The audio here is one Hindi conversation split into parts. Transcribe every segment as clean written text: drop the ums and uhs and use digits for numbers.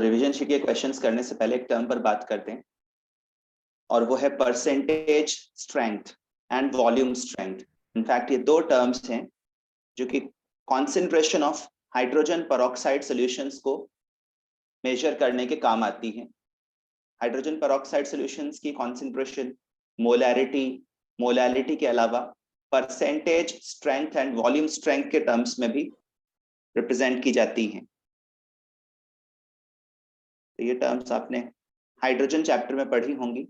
रिवीजन शीट के क्वेश्चंस करने से पहले एक टर्म पर बात करते हैं और वो है percentage strength and volume strength. In fact ये दो टर्म्स हैं जो कि concentration of hydrogen peroxide solutions को मेजर करने के काम आती हैं। हाइड्रोजन पेरोक्साइड सॉल्यूशंस की कॉन्सेंट्रेशन मोलैलिटी के अलावा percentage strength and volume strength के टर्म्स में भी रिप्रेजेंट की जाती हैं। तो ये टर्म्स आपने हाइड्रोजन चैप्टर में पढ़ी होंगी,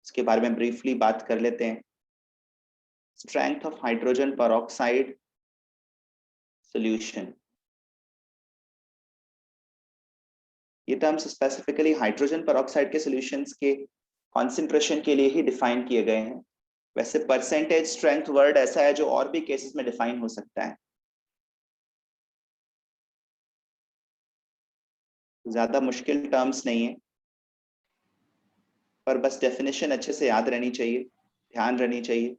इसके बारे में ब्रीफली बात कर लेते हैं। Strength of hydrogen peroxide solution, ये टर्म्स स्पेसिफिकली हाइड्रोजन पेरोक्साइड के सॉल्यूशंस के कॉन्सेंट्रेशन के लिए ही डिफाइन किए गए हैं। वैसे परसेंटेज स्ट्रेंथ वर्ड ऐसा है जो और भी केसेस में डिफाइन हो सकता है। ज्यादा मुश्किल टर्म्स नहीं है, पर बस डेफिनेशन अच्छे से याद रहनी चाहिए, ध्यान रहनी चाहिए,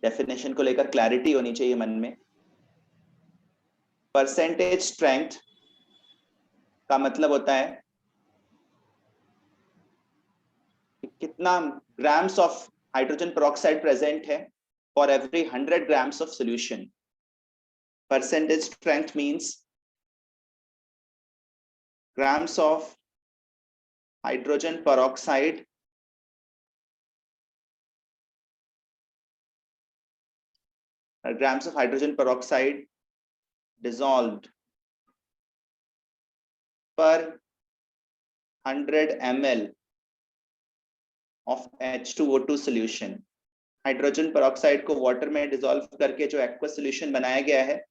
डेफिनेशन को लेकर क्लैरिटी होनी चाहिए मन में। परसेंटेज स्ट्रेंथ का मतलब होता है कि कितना grams of hydrogen peroxide present है for every 100 grams of solution. Percentage strength means grams of hydrogen peroxide dissolved per 100 ml of H2O2 solution. Hydrogen peroxide को वाटर में डिसॉल्व करके जो एक्वस सॉल्यूशन बनाया गया है,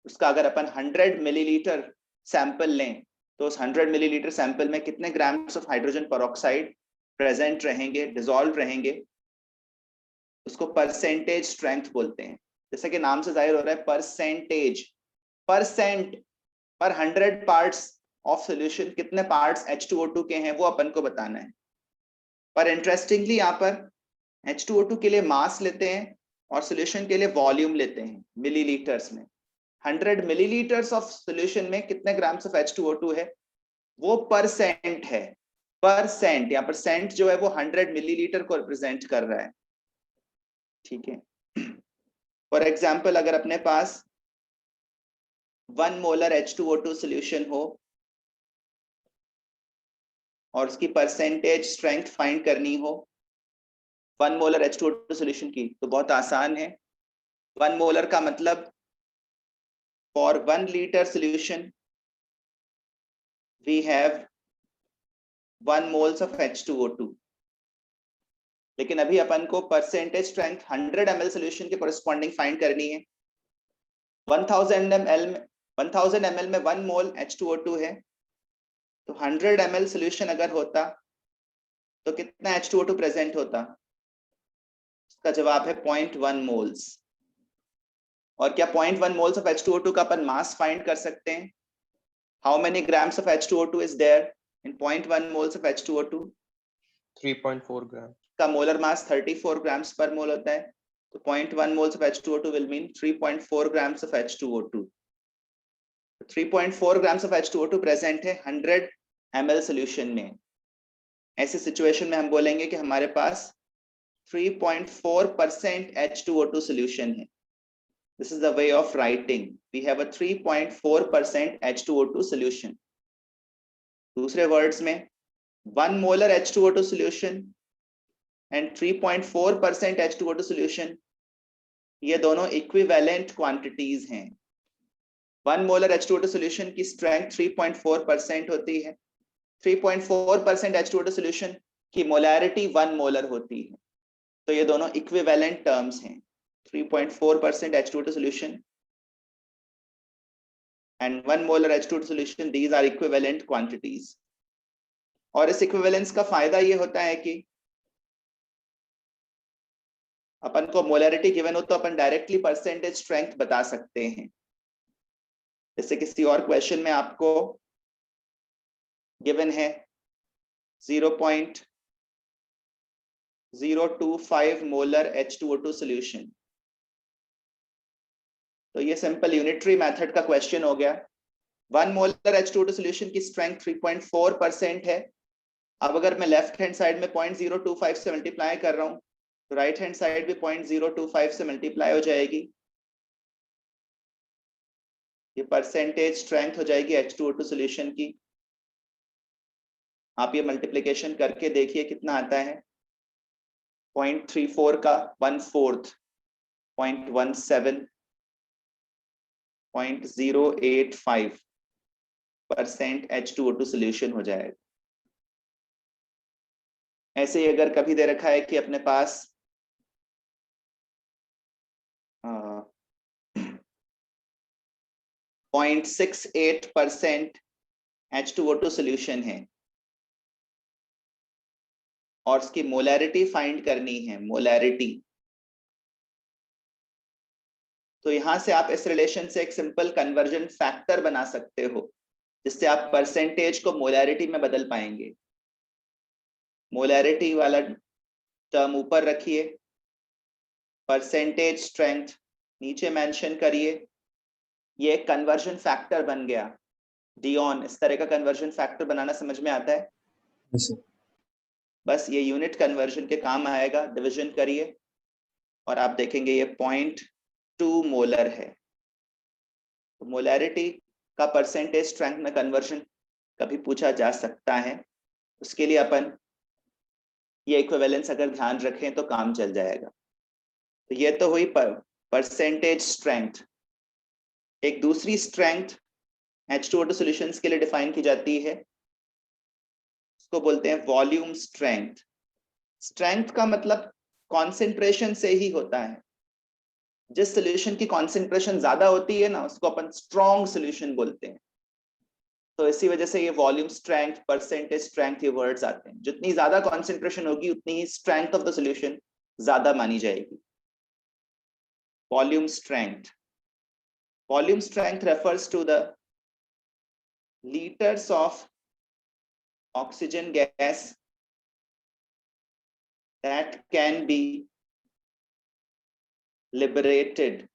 उसका अगर अपन 100 मिलीलीटर सैंपल लें तो उस 100 मिलीलीटर सैंपल में कितने grams of hydrogen peroxide present रहेंगे, डिसॉल्व रहेंगे, उसको परसेंटेज स्ट्रेंथ बोलते हैं। जैसे कि नाम से जाहिर हो रहा है, परसेंटेज, परसेंट पर 100 पार्ट्स ऑफ सॉल्यूशन कितने पार्ट्स H2O2 के हैं वो अपन को बताना है। पर इंटरेस्टिंगली यहाँ पर H2O2 के लिए मास लेते हैं और सॉल्यूशन के लिए वॉल्यूम लेते हैं मिलीलीटर्स में। 100 मिलीलीटर्स ऑफ सॉल्यूशन में कितने ग्राम्स ऑफ H2O2 है वो परसेंट है। परसेंट, यहाँ पर सेंट जो है वो 100 मिलीलीटर को रिप्रेजेंट कर रहा है, ठीक है। फॉर एग्जाम्पल, अगर अपने पास 1 मोलर H2O2 सॉल्यूशन हो और उसकी परसेंटेज स्ट्रेंथ फाइंड करनी हो 1 मोलर H2O2 सॉल्यूशन की, तो बहुत आसान है। 1 मोलर का मतलब for 1 liter solution we have 1 moles of H2O2। लेकिन अभी अपन को परसेंटेज स्ट्रेंथ 100 ml सॉल्यूशन के कॉरेस्पॉन्डिंग फाइंड करनी है। 1000 ml में 1 मोल H2O2 है, तो 100 ml सॉल्यूशन अगर होता तो कितना H2O2 प्रेजेंट होता? इसका जवाब है 0.1 मोल्स। और क्या 0.1 मोल्स ऑफ H2O2 का अपन मास फाइंड कर सकते हैं? How many grams of H2O2 is there in 0.1 moles of H2O2? 3.4 grams. का molar mass 34 grams per mole होता है, तो 0.1 moles of H2O2 will mean 3.4 grams of H2O2. 3.4 grams of H2O2 present है 100 ml सॉल्यूशन में। ऐसे सिचुएशन में हम बोलेंगे कि हमारे पास 3.4% H2O2 सॉल्यूशन है। This is the way of writing. We have a 3.4% H2O2 solution. दूसरे वर्ड्स में 1 molar H2O2 solution and 3.4% H2O2 solution, ये दोनों इक्विवेलेंट क्वांटिटीज हैं। 1 molar H2O2 solution की स्ट्रेंथ 3.4% होती है। 3.4% H2O2 solution की मोलैरिटी 1 मोलर होती है। तो ये दोनों इक्विवेलेंट टर्म्स हैं। 3.4% H2O2 solution and 1 molar H2O2 solution, these are equivalent quantities. और इस इक्विवेलेंस का फायदा ये होता है कि अपन को मोलैरिटी गिवन हो तो अपन डायरेक्टली परसेंटेज स्ट्रेंथ बता सकते हैं। जैसे किसी और क्वेश्चन में आपको गिवन है 0.025 मोलर H2O2 सॉल्यूशन, तो ये सिंपल यूनिटरी मेथड का क्वेश्चन हो गया। 1 मोलर H2O2 सॉल्यूशन की स्ट्रेंथ 3.4% है। अब अगर मैं लेफ्ट हैंड साइड में 0.025 से मल्टीप्लाई कर रहा हूं तो राइट हैंड साइड भी 0.025 से मल्टीप्लाई हो जाएगी। ये परसेंटेज स्ट्रेंथ हो जाएगी H2O2 सॉल्यूशन की। आप ये मल्टीप्लिकेशन करके देखिए कितना आता है। 0.34 का 1/4 0.17 0.085% H2O2 सॉल्यूशन हो जाएगा। ऐसे ही अगर कभी दे रखा है कि अपने पास 0.68% H2O2 सॉल्यूशन है और उसकी मोलैरिटी फाइंड करनी है, मोलैरिटी। तो यहां से आप इस रिलेशन से एक सिंपल कन्वर्जन फैक्टर बना सकते हो जिससे आप परसेंटेज को मोलैरिटी में बदल पाएंगे। मोलैरिटी वाला टर्म ऊपर रखिए, परसेंटेज स्ट्रेंथ नीचे मेंशन करिए। ये एक कन्वर्जन फैक्टर बन गया। डियोन, इस तरह का कन्वर्जन फैक्टर बनाना समझ में आता है? yes, बस ये यूनिट कन्वर्जन के काम आएगा। डिवीजन करिए और आप देखेंगे ये 0.2 मोलर है। तो मोलैरिटी का परसेंटेज स्ट्रेंथ में कन्वर्जन कभी पूछा जा सकता है। उसके लिए अपन ये इक्विवेलेंस अगर ध्यान रखें तो काम चल जाएगा। तो ये तो हुई परसेंटेज स्ट्रेंथ। एक दूसरी स्ट्रेंथ H2O2 सॉल्यूशंस के लिए डिफाइन की जाती है, उसको बोलते हैं वॉल्यूम स्ट्रेंथ। स्ट्रेंथ का मतलब कॉन्सेंट्रेशन से ही होता है। जिस सॉल्यूशन की कॉन्सेंट्रेशन ज्यादा होती है ना उसको अपन स्ट्रॉन्ग सॉल्यूशन बोलते हैं। तो इसी वजह से ये वॉल्यूम स्ट्रेंथ, परसेंटेज स्ट्रेंथ, ये वर्ड्स आते हैं। जितनी ज्यादा कॉन्सेंट्रेशन होगी उतनी ही स्ट्रेंथ ऑफ द सॉल्यूशन ज्यादा मानी जाएगी। Volume strength, volume strength refers to the liters of oxygen gas that can be liberated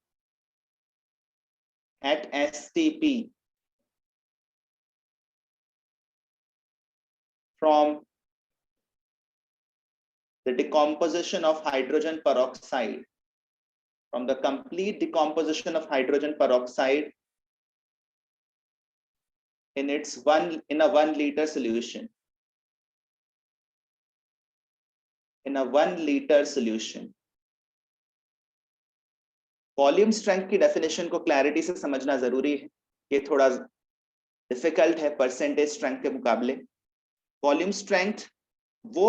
at STP from the decomposition of hydrogen peroxide, from the complete decomposition of hydrogen peroxide in a 1 liter solution, in a 1 liter solution। Volume strength की डेफिनेशन को क्लैरिटी से समझना जरूरी है, ये थोड़ा डिफिकल्ट है परसेंटेज स्ट्रेंथ के मुकाबले। वॉल्यूम स्ट्रेंथ वो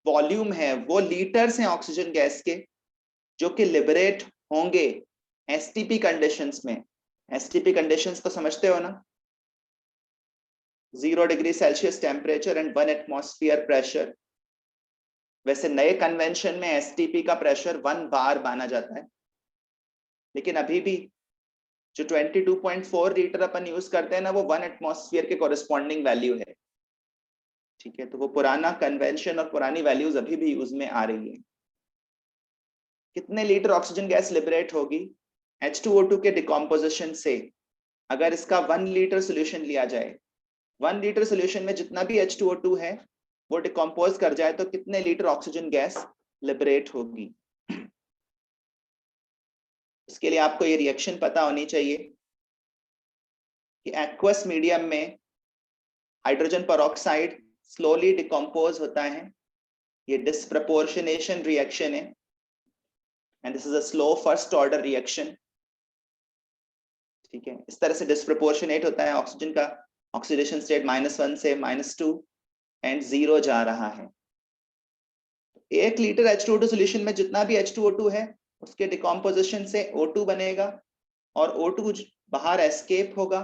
वॉल्यूम है, वो लीटर्स हैं ऑक्सीजन गैस के जो कि लिबरेट होंगे एसटीपी कंडीशंस में। एसटीपी कंडीशंस तो समझते हो ना, 0 degree Celsius temperature and 1 atmosphere pressure. वैसे नए कन्वेंशन में एसटीपी का प्रेशर 1 बार माना जाता है, लेकिन अभी भी जो 22.4 लीटर अपन यूज करते हैं ना वो 1 एटमॉस्फेयर के कॉरेस्पॉन्डिंग वैल्यू है। ठीक है, तो वो पुराना कन्वेंशन और पुरानी वैल्यूज अभी भी यूज में आ रही है। कितने लीटर ऑक्सीजन गैस लिबरेट होगी H2O2 के डिकम्पोजिशन से? अगर इसका 1 लीटर सोल्यूशन लिया जाए, 1 लीटर सोल्यूशन में जितना भी H2O2 है वो डिकम्पोज कर जाए तो कितने लीटर ऑक्सीजन गैस लिबरेट होगी? इसके लिए आपको ये रिएक्शन पता होनी चाहिए कि एक्वस मीडियम में हाइड्रोजन पेरोक्साइड स्लोली डिकम्पोज होता है। ये डिस्प्रपोर्शनेशन रिएक्शन है and this is a slow first order reaction. ठीक है, इस तरह से डिस्प्रपोर्शनेट होता है। ऑक्सीजन का ऑक्सीडेशन स्टेट -1 से -2 एंड 0 जा रहा है। 1 लीटर H2O2 सॉल्यूशन में जितना भी H2O2 है उसके डिकम्पोजिशन से O2 बनेगा और O2 बाहर एस्केप होगा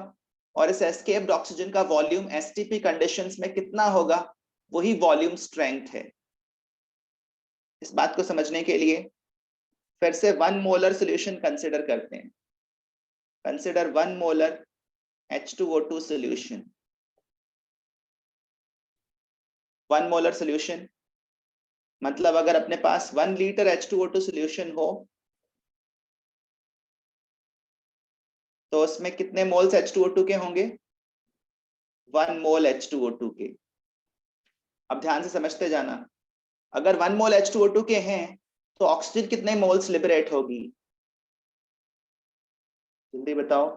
और इस एस्केप्ड ऑक्सीजन का वॉल्यूम एसटीपी कंडीशंस में कितना होगा, वही वॉल्यूम स्ट्रेंथ है। इस बात को समझने के लिए फिर से 1 मोलर सॉल्यूशन कंसीडर करते हैं। Consider 1 molar H2O2 solution. 1 molar solution मतलब अगर अपने पास 1 लीटर H2O2 सॉल्यूशन हो तो उसमें कितने मोल्स H2O2 के होंगे? 1 मोल H2O2 के। अब ध्यान से समझते जाना, अगर 1 मोल H2O2 के हैं तो ऑक्सीजन कितने मोल्स लिबरेट होगी, जल्दी बताओ।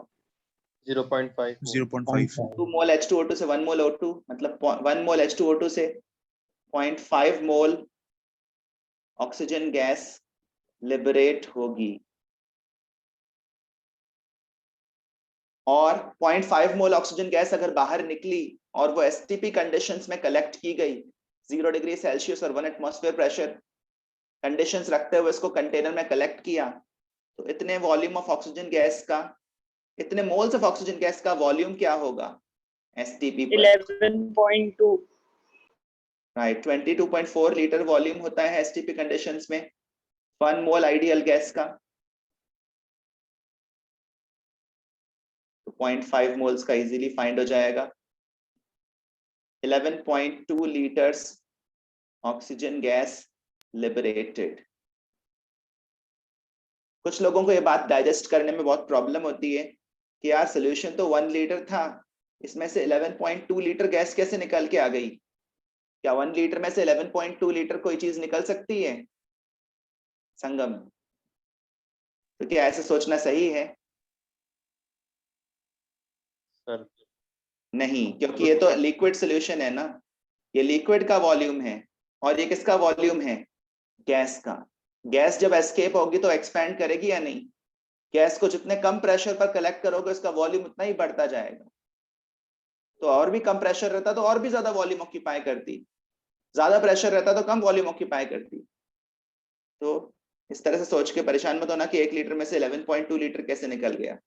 0.5 0.5 2 मोल H2O2 से 1 मोल O2, मतलब 1 मोल H2O2 से 0.5 मोल ऑक्सीजन गैस लिबरेट होगी। और 0.5 मोल ऑक्सीजन गैस अगर बाहर निकली और वो एसटीपी कंडीशंस में कलेक्ट की गई, 0 डिग्री सेल्सियस और 1 एटमॉस्फेयर प्रेशर कंडीशंस रखते हुए इसको कंटेनर में कलेक्ट किया, तो इतने वॉल्यूम ऑफ ऑक्सीजन गैस का, इतने मोल्स ऑफ ऑक्सीजन गैस का वॉल्यूम क्या होगा एसटीपी पर? 11.2। राइट, 22.4 लीटर वॉल्यूम होता है एसटीपी कंडीशंस में 1 मोल आइडियल गैस का। तो 0.5 मोल्स का इजीली फाइंड हो जाएगा। 11.2 लीटर्स ऑक्सीजन गैस लिबरेटेड। कुछ लोगों को ये बात डाइजेस्ट करने में बहुत प्रॉब्लम होती है कि यार सोल्यूशन तो 1 लीटर था, इसमें से 11.2 लीटर गैस कैसे निकल के आ गई? क्या 1 लीटर में से 11.2 लीटर कोई चीज निकल सकती है संगम? तो क्या ऐसे सोचना सही है? सर नहीं, क्योंकि ये तो लिक्विड सोल्यूशन है ना, ये लिक्विड का वॉल्यूम है और ये किसका वॉल्यूम है? गैस का। गैस जब एस्केप होगी तो एक्सपैंड करेगी या नहीं? गैस को जितने कम प्रेशर पर कलेक्ट करोगे उसका वॉल्यूम उतना ही बढ़ता जाएगा। तो और भी कम प्रेशर रहता तो और भी ज्यादा वॉल्यूम ऑक्यूपाई करती, ज्यादा प्रेशर रहता तो कम वॉल्यूम ऑक्यूपाई करती। तो इस तरह से सोच के परेशान मत होना कि 1 लीटर में से 11.2 लीटर कैसे निकल गया।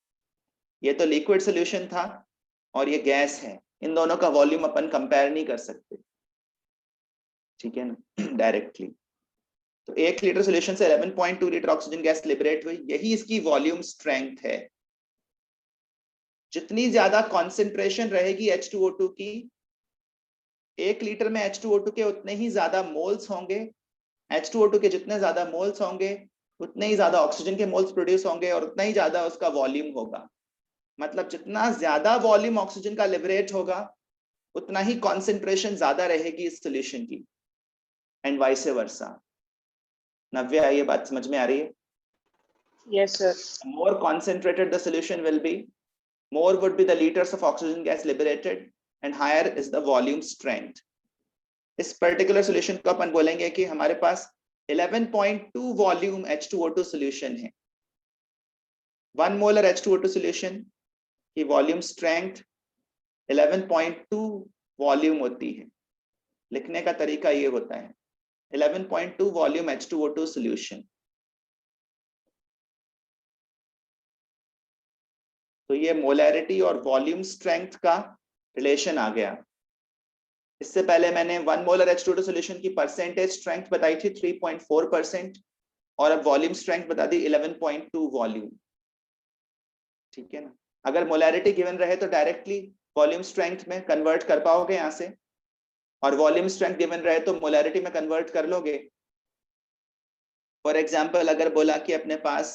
ये तो लिक्विड सोल्यूशन था और ये गैस है, इन दोनों का वॉल्यूम अपन कंपेयर नहीं कर सकते, ठीक है ना, डायरेक्टली। तो 1 लीटर सोल्यूशन से 11.2 लीटर ऑक्सीजन गैस लिबरेट हुई, यही इसकी वॉल्यूम स्ट्रेंथ है। जितनी ज्यादा कॉन्सेंट्रेशन रहेगी H2O2 की, 1 लीटर में H2O2 के उतने ही ज्यादा मोल्स होंगे। H2O2 के जितने ज्यादा मोल्स होंगे उतने ही ज्यादा ऑक्सीजन के मोल्स प्रोड्यूस होंगे और उतना ही ज्यादा उसका वॉल्यूम होगा। मतलब जितना ज्यादा वॉल्यूम ऑक्सीजन का लिबरेट होगा उतना ही कॉन्सेंट्रेशन ज्यादा रहेगी इस सोल्यूशन की, एंड वाइस वर्सा। नव्या, ये बात समझ में आ रही है? Yes sir. More concentrated the solution will be, more would be the liters of oxygen gas liberated and higher is the volume strength. इस पर्टिकुलर सोल्यूशन को अपन बोलेंगे कि हमारे पास 11.2 वॉल्यूम H2O2 सोल्यूशन है। 1 मोलर H2O2 सोल्यूशन की वॉल्यूम स्ट्रेंथ 11.2 वॉल्यूम होती है। लिखने का तरीका ये होता है 11.2 वॉल्यूम H2O2 सोल्यूशन। तो ये मोलैरिटी और वॉल्यूम स्ट्रेंथ का रिलेशन आ गया। इससे पहले मैंने 1 मोलर H2O2 सॉल्यूशन की परसेंटेज स्ट्रेंथ बताई थी 3.4% और अब वॉल्यूम स्ट्रेंथ बता दी 11.2 वॉल्यूम, ठीक है ना। अगर मोलैरिटी गिवन रहे तो डायरेक्टली वॉल्यूम स्ट्रेंथ में कन्वर्ट कर पाओगे यहां से, और वॉल्यूम स्ट्रेंथ गिवन रहे तो मोलैरिटी में कन्वर्ट कर लोगे। फॉर एग्जांपल अगर बोला कि अपने पास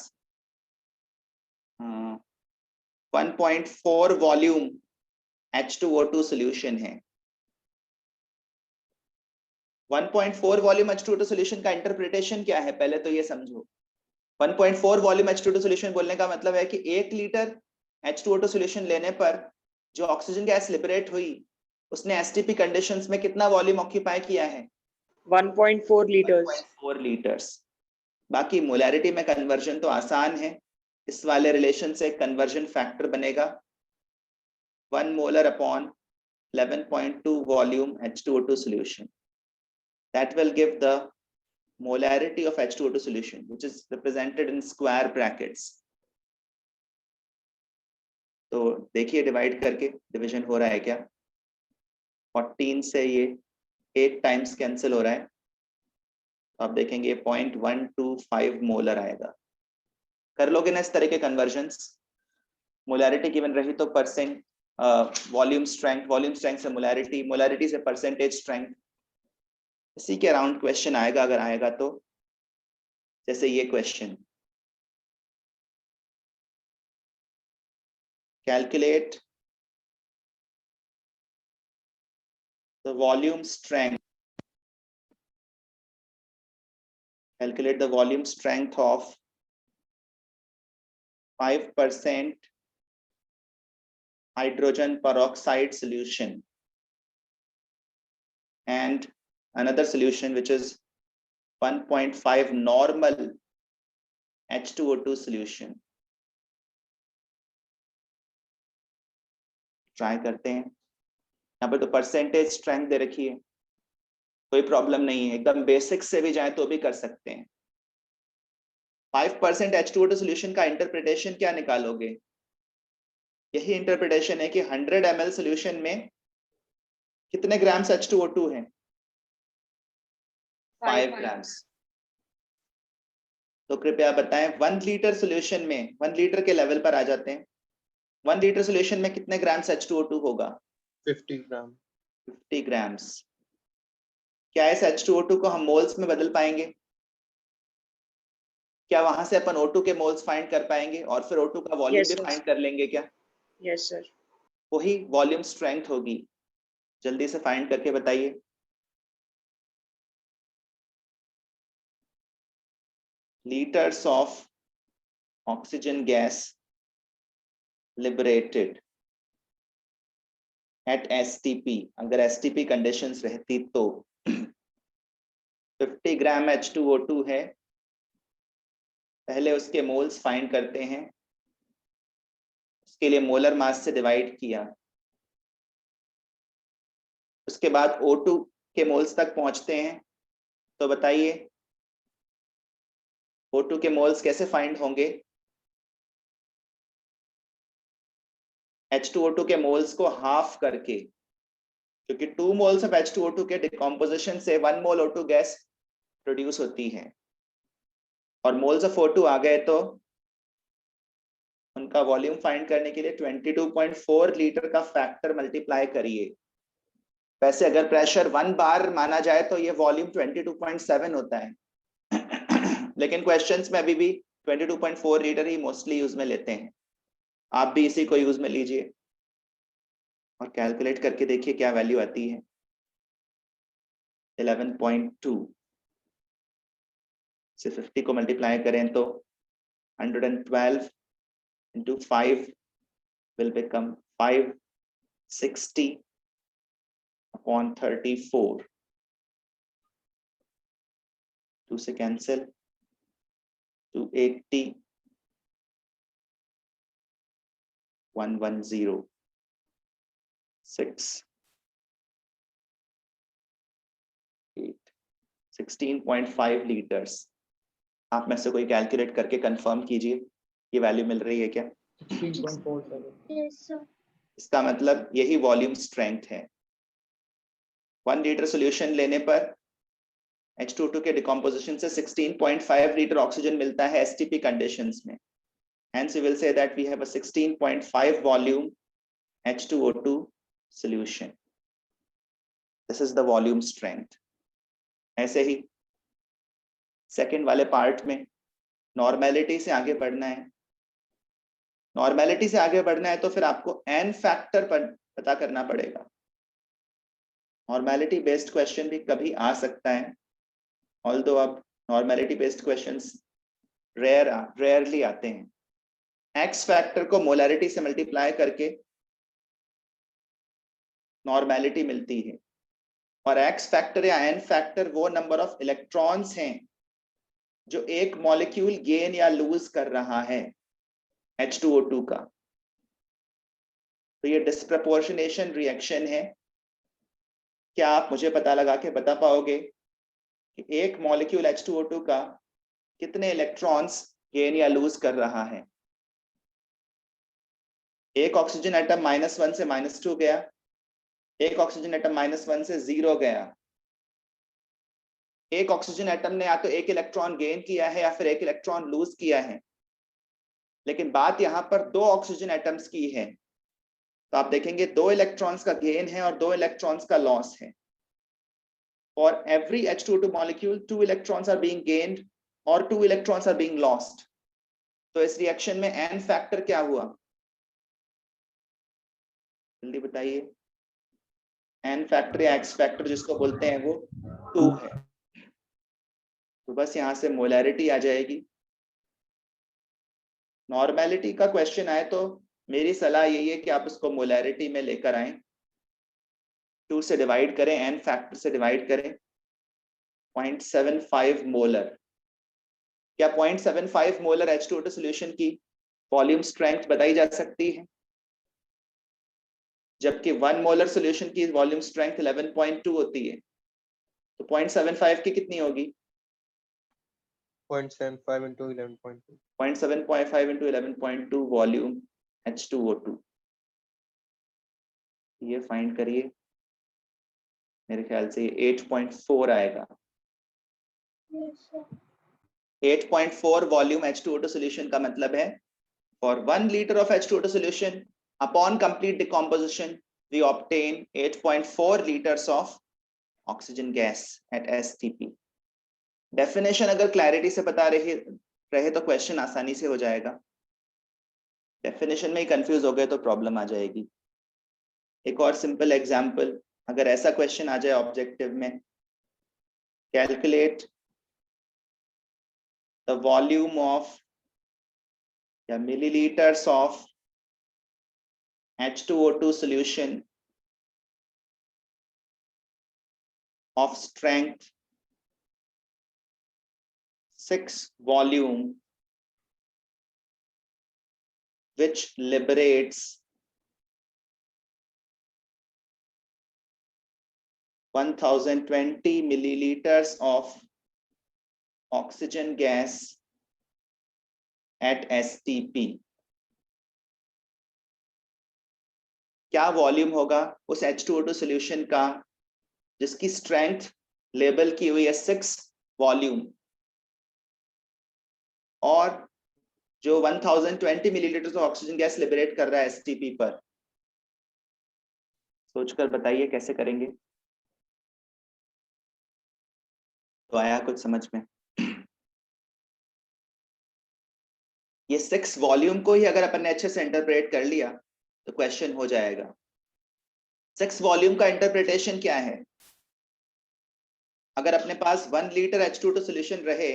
1.4 वॉल्यूम H2O2 सॉल्यूशन है, 1.4 वॉल्यूम H2O2 सॉल्यूशन का इंटरप्रिटेशन क्या है पहले तो ये समझो। 1.4 वॉल्यूम H2O2 सॉल्यूशन बोलने का मतलब है कि 1 लीटर H2O2 सॉल्यूशन लेने पर जो ऑक्सीजन गैस लिबरेट हुई उसने एसटीपी कंडीशंस में कितना वॉल्यूम ऑक्यूपाई किया है? 1.4 लीटर्स। 1.4 लीटर्स। बाकी मोलैरिटी में कन्वर्जन तो आसान है, इस वाले रिलेशन से कन्वर्जन फैक्टर बनेगा 1 molar upon 11.2 volume H2O2 solution. That will give the molarity of H2O2 solution, which is represented in square brackets. तो देखिए डिवाइड करके डिवीजन हो रहा है क्या? 14 से ये 8 टाइम्स कैंसिल हो रहा है, तो आप देखेंगे 0.125 मोलर आएगा। कर लोगे ना इस तरह के कन्वर्जन्स? मोलैरिटी गिवन रही तो परसेंट वॉल्यूम स्ट्रेंथ से मोलैरिटी, मोलैरिटी से परसेंटेज स्ट्रेंथ, इसी के अराउंड क्वेश्चन आएगा अगर आएगा तो। जैसे ये question, calculate the volume strength. Calculate the volume strength of 5% hydrogen peroxide solution and another solution which is 1.5 normal H2O2 solution. Try करते हैं। यहाँ पर तो परसेंटेज स्ट्रेंथ दे रखी है, कोई प्रॉब्लम नहीं है, एकदम बेसिक से भी जाए तो भी कर सकते हैं। 5% H2O2 सॉल्यूशन का इंटरप्रिटेशन क्या निकालोगे? यही इंटरप्रिटेशन है कि 100 ml सॉल्यूशन में कितने ग्राम्स H2O2 है? 5 ग्राम्स। तो कृपया बताएं 1 लीटर सॉल्यूशन में, 1 लीटर के लेवल पर आ जाते हैं, 1 लीटर सॉल्यूशन में कितने ग्राम्स H2O2 होगा? 50 ग्राम। 50 ग्राम्स। क्या इस H2O2 को हम मोल्स में बदल पाएंगे? क्या वहां से अपन O2 के मोल्स फाइंड कर पाएंगे और फिर O2 का वॉल्यूम Yes, भी yes. फाइंड कर लेंगे क्या? Yes, sir. वही वॉल्यूम स्ट्रेंथ होगी। जल्दी से फाइंड करके बताइए। Litres of oxygen gas liberated at STP, अगर STP कंडीशंस रहती तो 50 ग्राम H2O2 है। पहले उसके मोल्स फाइंड करते हैं, उसके लिए मोलर मास से डिवाइड किया, उसके बाद O2 के मोल्स तक पहुंचते हैं। तो बताइए O2 के मोल्स कैसे फाइंड होंगे? H2O2 के मोल्स को हाफ करके, क्योंकि 2 मोल्स ऑफ H2O2 के डिकम्पोजिशन से 1 मोल O2 गैस प्रोड्यूस होती है, और मोल्स ऑफ O2 आ गए तो उनका वॉल्यूम फाइंड करने के लिए 22.4 लीटर का फैक्टर मल्टीप्लाई करिए। वैसे अगर प्रेशर 1 बार माना जाए तो ये वॉल्यूम 22.7 होता है लेकिन क्वेश्चंस में अभी भी 22.4 लीटर ही मोस्टली यूज में लेते हैं। आप भी इसी को यूज में लीजिए और कैलकुलेट करके देखिए क्या वैल्यू आती है। 11.2 से 50 को मल्टीप्लाई करें तो 112 into 5 will become 560 upon 34. 2 से cancel, 280, 110, 6, 8, 16.5 लीटर्स। आप में से कोई कैलकुलेट करके कंफर्म कीजिए ये वैल्यू मिल रही है क्या? 16.47। इसका मतलब यही वॉल्यूम स्ट्रेंथ है। 1 लीटर सॉल्यूशन लेने पर H2O2 के डिकम्पोजिशन से 16.5 लीटर ऑक्सीजन मिलता है STP कंडीशंस में। Hence we will say that we have a 16.5 volume H2O2 solution. This is the volume strength. ऐसे ही सेकेंड वाले पार्ट में नॉर्मेलिटी से आगे बढ़ना है। नॉर्मेलिटी से आगे बढ़ना है तो फिर आपको n फैक्टर पर पता करना पड़ेगा। नॉर्मेलिटी बेस्ड क्वेश्चन भी कभी आ सकता है, ऑल्दो अब नॉर्मेलिटी बेस्ड क्वेश्चंस रेयरली आते हैं। x फैक्टर को मोलैरिटी से मल्टीप्लाई करके नॉर्मेलिटी मिलती है, और x फैक्टर या n फैक्टर वो नंबर ऑफ इलेक्ट्रॉन्स हैं जो एक मॉलिक्यूल गेन या लूज कर रहा है H2O2 का। तो ये डिस्प्रपोर्शनेशन रिएक्शन है। क्या आप मुझे पता लगा के बता पाओगे कि एक मॉलिक्यूल H2O2 का कितने इलेक्ट्रॉन्स गेन या लूज कर रहा है? एक ऑक्सीजन एटम -1 से -2 गया, एक ऑक्सीजन एटम -1 से 0 गया। एक ऑक्सीजन एटम ने या तो एक इलेक्ट्रॉन गेन किया है या फिर एक इलेक्ट्रॉन लूज किया है, लेकिन बात यहां पर 2 ऑक्सीजन एटम्स की है। तो आप देखेंगे 2 इलेक्ट्रॉन्स का गेन है और 2 इलेक्ट्रॉन्स का लॉस है। For every H2O2 molecule 2 electrons are being gained और 2 electrons are being lost. तो इस रिएक्शन में n फैक्टर क्या हुआ? जल्दी बताइए। n फैक्टर या x फैक्टर जिसको बोलते हैं वो 2 है। तो बस यहाँ से मोलैरिटी आ जाएगी। नॉर्मेलिटी का क्वेश्चन आए तो मेरी सलाह यही है कि आप उसको मोलैरिटी में लेकर आए, 2 से डिवाइड करें, n फैक्टर से डिवाइड करें, 0.75 मोलर। क्या 0.75 मोलर H2O2 सॉल्यूशन की वॉल्यूम स्ट्रेंथ बताई जा सकती है, जबकि 1 मोलर सॉल्यूशन की वॉल्यूम स्ट्रेंथ 11.2 होती है। तो 0.75 की कितनी होगी? 0.75 into 11.2. 0.75 into 11.2 volume H2O2। ये फाइंड करिए, मेरे ख्याल से 8.4 आएगा। 8.4 वॉल्यूम H2O2 सॉल्यूशन का मतलब है for 1 liter of H2O2 solution upon complete decomposition we obtain 8.4 liters of oxygen gas at STP। Definition अगर क्लैरिटी से पता रहे तो क्वेश्चन आसानी से हो जाएगा। डेफिनेशन में ही कंफ्यूज हो गए तो प्रॉब्लम आ जाएगी। एक और सिंपल एग्जांपल, अगर ऐसा क्वेश्चन आ जाए ऑब्जेक्टिव में, कैलकुलेट द वॉल्यूम ऑफ या millilitres of H2O2 solution of strength 6 volume which liberates 1020 milliliters of oxygen gas at STP। क्या वॉल्यूम होगा उस H2O2 सॉल्यूशन का जिसकी स्ट्रेंथ लेबल की हुई है 6 वॉल्यूम और जो 1020 मिलीलीटर ऑक्सीजन गैस लिबरेट कर रहा है STP पर? सोचकर बताइए कैसे करेंगे। तो आया कुछ समझ में? ये 6 वॉल्यूम को ही अगर अपन ने अच्छे से इंटरप्रेट कर लिया तो क्वेश्चन हो जाएगा। 6 वॉल्यूम का इंटरप्रिटेशन क्या है? अगर अपने पास 1 लीटर H2O2 सॉल्यूशन रहे,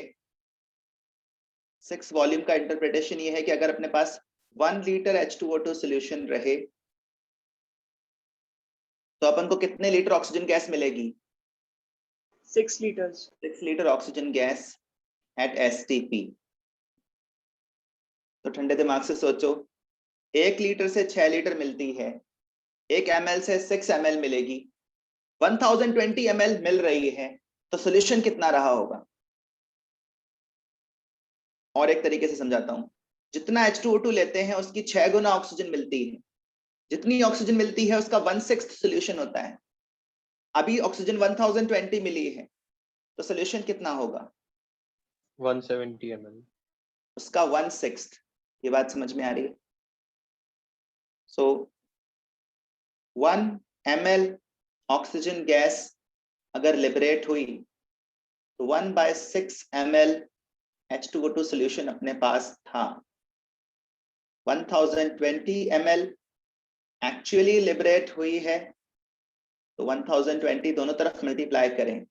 6 वॉल्यूम का इंटरप्रिटेशन ये है कि अगर अपने पास 1 लीटर H2O2 सॉल्यूशन रहे तो अपन को कितने लीटर ऑक्सीजन गैस मिलेगी? 6 liters। 6 litre oxygen gas at STP। तो ठंडे दिमाग से सोचो, 1 लीटर से 6 लीटर मिलती है, 1 ml से 6 ml मिलेगी, 1020 ml मिल रही है, तो सॉल्यूशन कितना रहा होगा? और एक तरीके से समझाता हूं, जितना H2O2 लेते हैं उसकी 6 गुना ऑक्सीजन मिलती है, जितनी ऑक्सीजन मिलती है उसका 1/6 सॉल्यूशन होता है। अभी ऑक्सीजन 1020 मिली है तो सॉल्यूशन कितना होगा? 170 ml. उसका 1/6। ये बात समझ में आ रही है? सो 1 ml ऑक्सीजन गैस अगर लिबरेट हुई तो 1/6 ml H2O2 सॉल्यूशन अपने पास था। 1020 ml एक्चुअली लिबरेट हुई है, तो 1020 दोनों तरफ मल्टीप्लाई करें।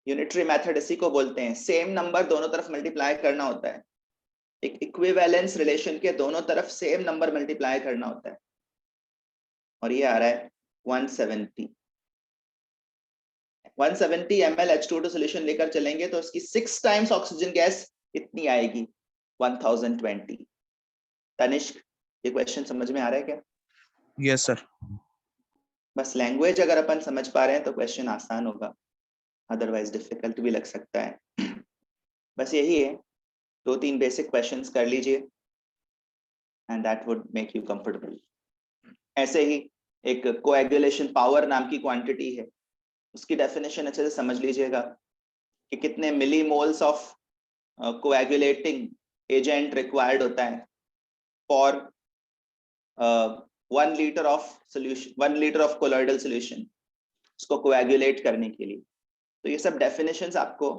यूनिटरी मेथड इसी को बोलते हैं, सेम नंबर दोनों तरफ मल्टीप्लाई करना होता है। एक इक्विवेलेंस रिलेशन के दोनों तरफ सेम नंबर मल्टीप्लाई करना होता है, और ये आ रहा है 170। 170 ml H2O2 सॉल्यूशन लेकर चलेंगे तो उसकी 6 टाइम्स ऑक्सीजन गैस इतनी आएगी, 1020। तनिष्क, ये क्वेश्चन समझ में आ रहा है क्या? Yes sir. बस लैंग्वेज अगर अपन समझ पा रहे हैं तो क्वेश्चन आसान होगा, अदरवाइज डिफिकल्ट भी लग सकता है। बस यही है, 2-3 बेसिक क्वेश्चंस कर लीजिए and that would make you comfortable. ऐसे ही एक कोएगुलेशन पावर नाम की क्वांटिटी है, उसकी डेफिनेशन अच्छे से समझ लीजिएगा कि कितने millimoles of coagulating agent required होता है for 1 litre of solution, 1 litre of colloidal solution, उसको कोएगुलेट करने के लिए। तो ये सब डेफिनेशंस आपको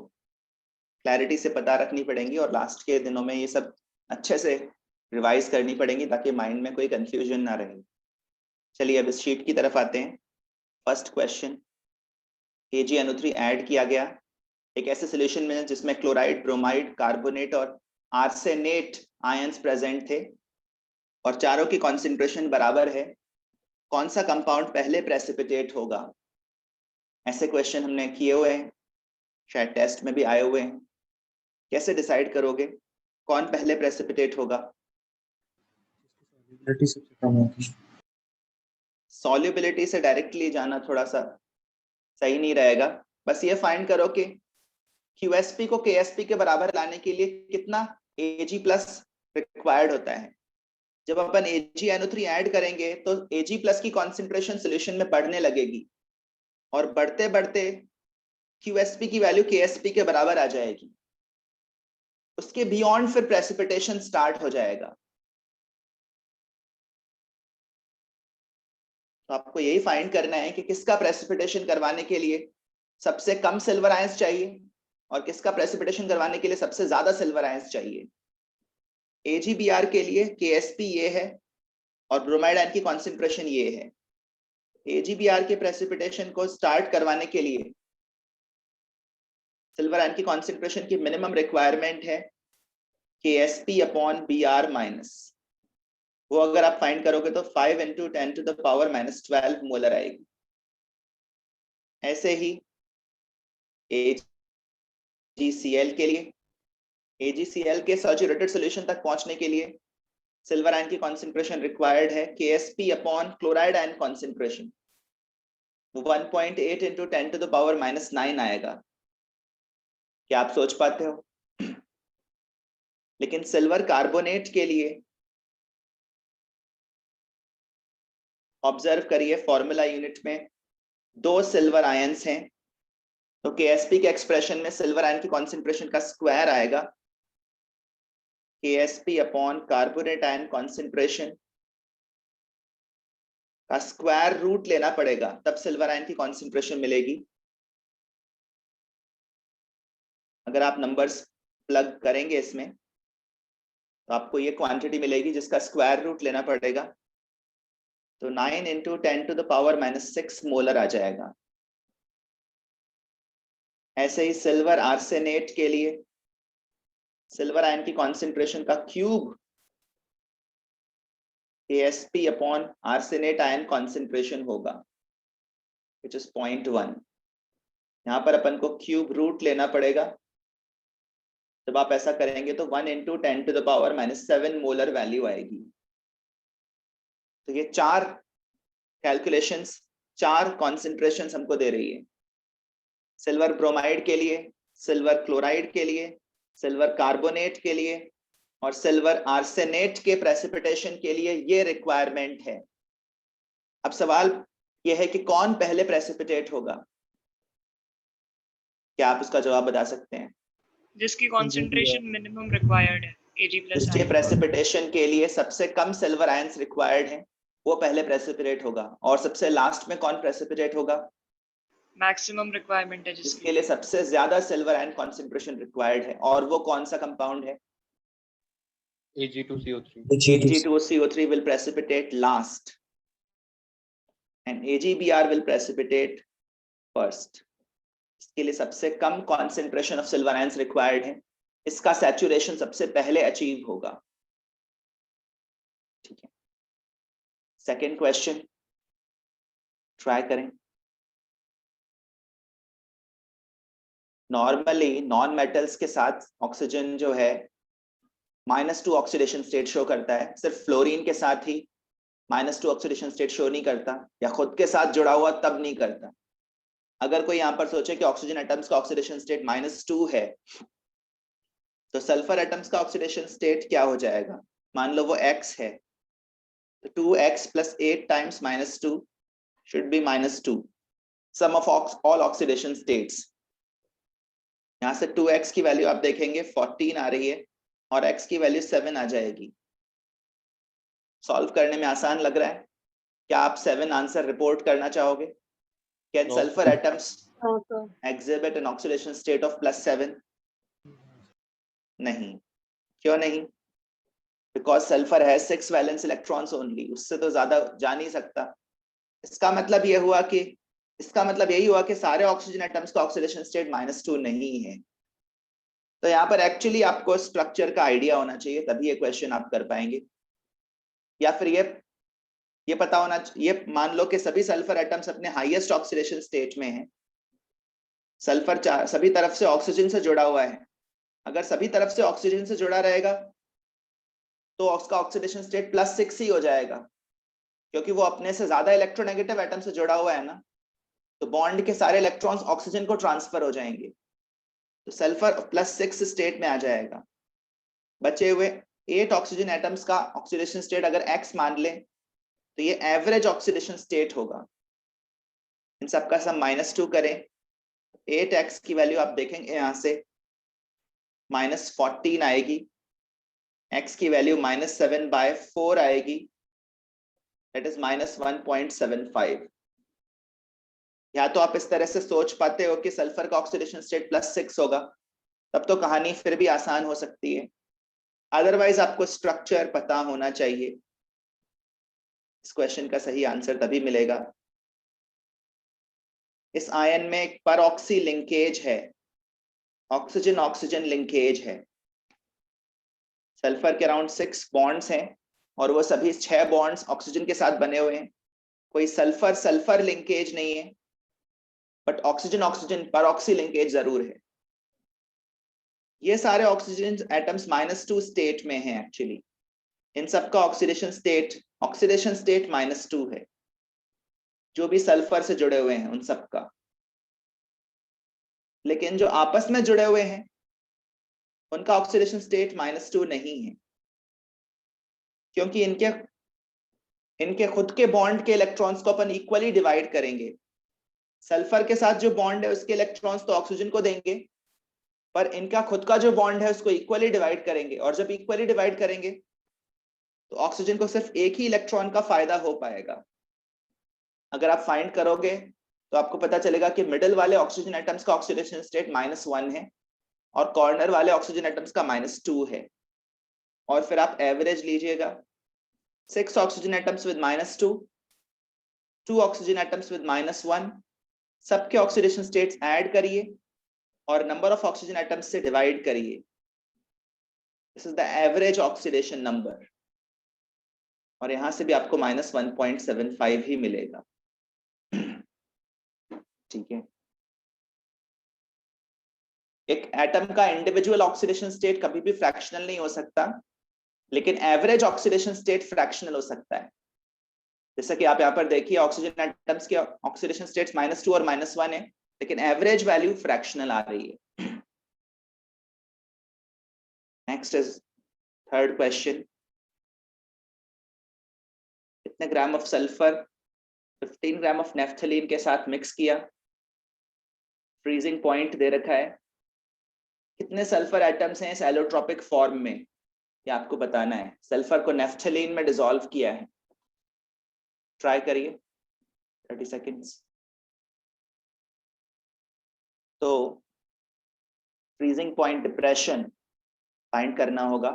क्लैरिटी से पता रखनी पड़ेंगी और लास्ट के दिनों में ये सब अच्छे से रिवाइज करनी पड़ेंगी ताकि माइंड में कोई कंफ्यूजन ना रहे। चलिए अब इस शीट की तरफ आते हैं। फर्स्ट क्वेश्चन, AgNO3 ऐड किया गया एक ऐसे सॉल्यूशन में जिसमें क्लोराइड, ब्रोमाइड, कार्बोनेट और आर्सेनेट आयंस प्रेजेंट थे और चारों की कॉन्सेंट्रेशन बराबर है। कौन सा कंपाउंड पहले प्रेसिपिटेट होगा? ऐसे क्वेश्चन हमने किए हुए हैं, शायद टेस्ट में भी आए हुए हैं। कैसे डिसाइड करोगे कौन पहले प्रेसिपिटेट होगा? सॉल्युबिलिटी सबसे कम होगी। सॉल्युबिलिटी से डायरेक्टली जाना थोड़ा सा सही नहीं रहेगा। बस ये फाइंड करो कि QSP को KSP के बराबर लाने के लिए कितना Ag प्लस रिक्वायर्ड होता है। जब अपन AgNO3 ऐड करेंगे तो Ag प्लस की कॉन्सेंट्रेशन सोल्यूशन में बढ़ने लगेगी और बढ़ते बढ़ते QSP की वैल्यू KSP के बराबर आ जाएगी। उसके बियॉन्ड फिर प्रेसिपिटेशन स्टार्ट हो जाएगा। तो आपको यही फाइंड करना है कि किसका प्रेसिपिटेशन करवाने के लिए सबसे कम सिल्वर आयंस चाहिए और किसका प्रेसिपिटेशन करवाने के लिए सबसे ज्यादा सिल्वर आयंस चाहिए। AgBr के लिए KSP ये है और ब्रोमाइड आयन की कॉन्सेंट्रेशन ये है। AgBr के प्रेसिपिटेशन को स्टार्ट करवाने के लिए सिल्वर आयन की कॉन्सेंट्रेशन की मिनिमम रिक्वायरमेंट है KSP अपॉन Br माइनस, वो अगर आप फाइंड करोगे तो 5 × 10⁻⁻12 मोलर आएगी। ऐसे ही AgCl के लिए, AgCl के सैचुरेटेड सॉल्यूशन तक पहुंचने के लिए सिल्वर आयन की कॉन्सेंट्रेशन रिक्वायर्ड है KSP upon chloride ion concentration, वो 1.8 × 10⁻⁹ आएगा। क्या आप सोच पाते हो? लेकिन सिल्वर कार्बोनेट के लिए ऑब्जर्व करिए, फॉर्मूला यूनिट में 2 सिल्वर आयंस हैं, तो KSP के एक्सप्रेशन में सिल्वर आयन की कॉन्सेंट्रेशन का स्क्वायर आएगा KSP upon carbonate ion concentration का स्क्वायर रूट लेना पड़ेगा, तब सिल्वर आयन की कॉन्सेंट्रेशन मिलेगी। अगर आप नंबर्स प्लग करेंगे इसमें तो आपको ये क्वांटिटी मिलेगी जिसका स्क्वायर रूट लेना पड़ेगा, तो 9 × 10⁻⁻6 मोलर आ जाएगा। ऐसे ही सिल्वर आर्सेनेट के लिए सिल्वर आयन की कॉन्सेंट्रेशन का cube KSP upon arsenate ion concentration होगा, विच इज 0.1। यहां पर अपन को क्यूब रूट लेना पड़ेगा। जब आप ऐसा करेंगे तो 1 × 10⁻⁻7 मोलर वैल्यू आएगी। तो ये 4 कैलकुलेशंस, 4 कॉन्सेंट्रेशंस हमको दे रही है। सिल्वर ब्रोमाइड के लिए, सिल्वर क्लोराइड के लिए, सिल्वर कार्बोनेट के लिए और सिल्वर आर्सेनेट के प्रेसिपिटेशन के लिए ये रिक्वायरमेंट है। अब सवाल यह है कि कौन पहले प्रेसिपिटेट होगा? क्या आप उसका जवाब बता सकते हैं? जिसकी कॉन्सेंट्रेशन मिनिमम रिक्वायर्ड है Ag प्लस जिसके प्रेसिपिटेशन के लिए सबसे कम सिल्वर आयंस रिक्वायर्ड है वो पहले प्रेसिपिटेट होगा। और सबसे लास्ट में कौन प्रेसिपिटेट होगा? मैक्सिमम रिक्वायरमेंट है जिसके लिए सबसे ज्यादा सिल्वर आयन कॉन्सेंट्रेशन रिक्वायर्ड है, और वो कौन सा कंपाउंड है? Ag2CO3. Ag2CO3 will precipitate last and AgBr will precipitate first. इसके लिए सबसे कम concentration of silver ions required है, इसका सैचुरेशन सबसे पहले अचीव होगा। ठीक है, सेकेंड क्वेश्चन ट्राई करें। नॉर्मली नॉन मेटल्स के साथ ऑक्सीजन जो है -2 ऑक्सीडेशन स्टेट शो करता है, सिर्फ फ्लोरीन के साथ ही -2 ऑक्सीडेशन स्टेट शो नहीं करता, या खुद के साथ जुड़ा हुआ तब नहीं करता। अगर कोई यहाँ पर सोचे कि ऑक्सीजन एटम्स का ऑक्सीडेशन स्टेट -2 है, तो सल्फर एटम्स का ऑक्सीडेशन स्टेट क्या हो जाएगा? मान लो वो X है, तो 2X + 8 × -2 should be -2, sum of all oxidation states। यहाँ से 2X की वैल्यू आप देखेंगे 14 आ रही है और X की वैल्यू 7 आ जाएगी। सॉल्व करने में आसान लग रहा है? क्या आप 7 आंसर रिपोर्ट करना चाहोगे? Can No. Sulphur atoms exhibit an oxidation state of +7? नहीं। क्यों नहीं? बिकॉज सल्फर है 6 वैलेंस इलेक्ट्रॉन्स ओनली, उससे तो ज्यादा जा नहीं सकता। इसका मतलब यह हुआ कि इसका मतलब यही हुआ कि सारे ऑक्सीजन एटम्स का ऑक्सीडेशन स्टेट -2 नहीं है। तो यहाँ पर एक्चुअली आपको स्ट्रक्चर का आइडिया होना चाहिए, तभी ये क्वेश्चन आप कर पाएंगे। या फिर ये पता होना, ये मान लो कि सभी सल्फर एटम्स अपने हाईएस्ट ऑक्सीडेशन स्टेट में हैं। सल्फर सभी तरफ से ऑक्सीजन से जुड़ा हुआ है। अगर सभी तरफ से ऑक्सीजन से जुड़ा रहेगा तो उसका ऑक्सीडेशन स्टेट +6 ही हो जाएगा, क्योंकि वो अपने से ज्यादा इलेक्ट्रोनेगेटिव एटम से जुड़ा हुआ है ना, तो बॉन्ड के सारे इलेक्ट्रॉन्स ऑक्सीजन को ट्रांसफर हो जाएंगे, तो सल्फर +6 स्टेट में आ जाएगा। बचे हुए 8 ऑक्सीजन एटम्स का ऑक्सीडेशन स्टेट अगर x मान लें तो ये एवरेज ऑक्सीडेशन स्टेट होगा। इन सबका सम -2 करें, 8x की वैल्यू आप देखेंगे यहां से -14 आएगी, x की वैल्यू -7/4 आएगी, दैट इज -1.75। या तो आप इस तरह से सोच पाते हो कि सल्फर का ऑक्सीडेशन स्टेट +6 होगा, तब तो कहानी फिर भी आसान हो सकती है। अदरवाइज आपको स्ट्रक्चर पता होना चाहिए। इस क्वेश्चन का सही आंसर तभी मिलेगा। इस आयन में एक परऑक्सी लिंकेज है, ऑक्सीजन ऑक्सीजन लिंकेज है। सल्फर के अराउंड 6 बॉन्ड्स हैं और वो सभी 6 बॉन्ड्स ऑक्सीजन के साथ बने हुए हैं। कोई सल्फर सल्फर लिंकेज नहीं है, बट ऑक्सीजन ऑक्सीजन परऑक्सी लिंकेज जरूर है। ये सारे ऑक्सीजन एटम्स -2 स्टेट में हैं एक्चुअली। इन सबका ऑक्सीडेशन स्टेट -2 है, जो भी सल्फर से जुड़े हुए हैं उन सबका। लेकिन जो आपस में जुड़े हुए हैं उनका ऑक्सीडेशन स्टेट -2 नहीं है, क्योंकि इनके खुद के बॉन्ड के इलेक्ट्रॉन्स को अपन इक्वली डिवाइड करेंगे। सल्फर के साथ जो बॉन्ड है उसके इलेक्ट्रॉन्स तो ऑक्सीजन को देंगे, पर इनका खुद का जो बॉन्ड है उसको इक्वली डिवाइड करेंगे, और जब इक्वली डिवाइड करेंगे तो ऑक्सीजन को सिर्फ एक ही इलेक्ट्रॉन का फायदा हो पाएगा। अगर आप फाइंड करोगे तो आपको पता चलेगा कि मिडिल वाले ऑक्सीजन एटम्स का ऑक्सीडेशन स्टेट -1 है और कॉर्नर वाले ऑक्सीजन एटम्स का -2 है। और फिर आप एवरेज लीजिएगा, 6 oxygen atoms with -2, 2 oxygen atoms with -1, सबके ऑक्सीडेशन स्टेट्स ऐड करिए और नंबर ऑफ ऑक्सीजन एटम्स से डिवाइड करिए। This is the average oxidation number, और यहां से भी आपको -1.75 ही मिलेगा। ठीक है। एक एटम का इंडिविजुअल ऑक्सीडेशन स्टेट कभी भी फ्रैक्शनल नहीं हो सकता, लेकिन एवरेज ऑक्सीडेशन स्टेट फ्रैक्शनल हो सकता है। जैसा कि आप यहाँ पर देखिए, ऑक्सीजन एटम्स के ऑक्सीडेशन स्टेट्स -2 और -1 है, लेकिन एवरेज वैल्यू फ्रैक्शनल आ रही है। Next is third question. कितने gram of sulphur 15 gram of naphthalene के साथ मिक्स किया, फ्रीजिंग पॉइंट दे रखा है, कितने सल्फर एटम्स हैं इस एलोट्रोपिक फॉर्म में, ये आपको बताना है। सल्फर को नेफ्थलीन में डिसॉल्व किया है। ट्राई करिए, 30 सेकेंड्स। तो फ्रीजिंग पॉइंट डिप्रेशन फाइंड करना होगा।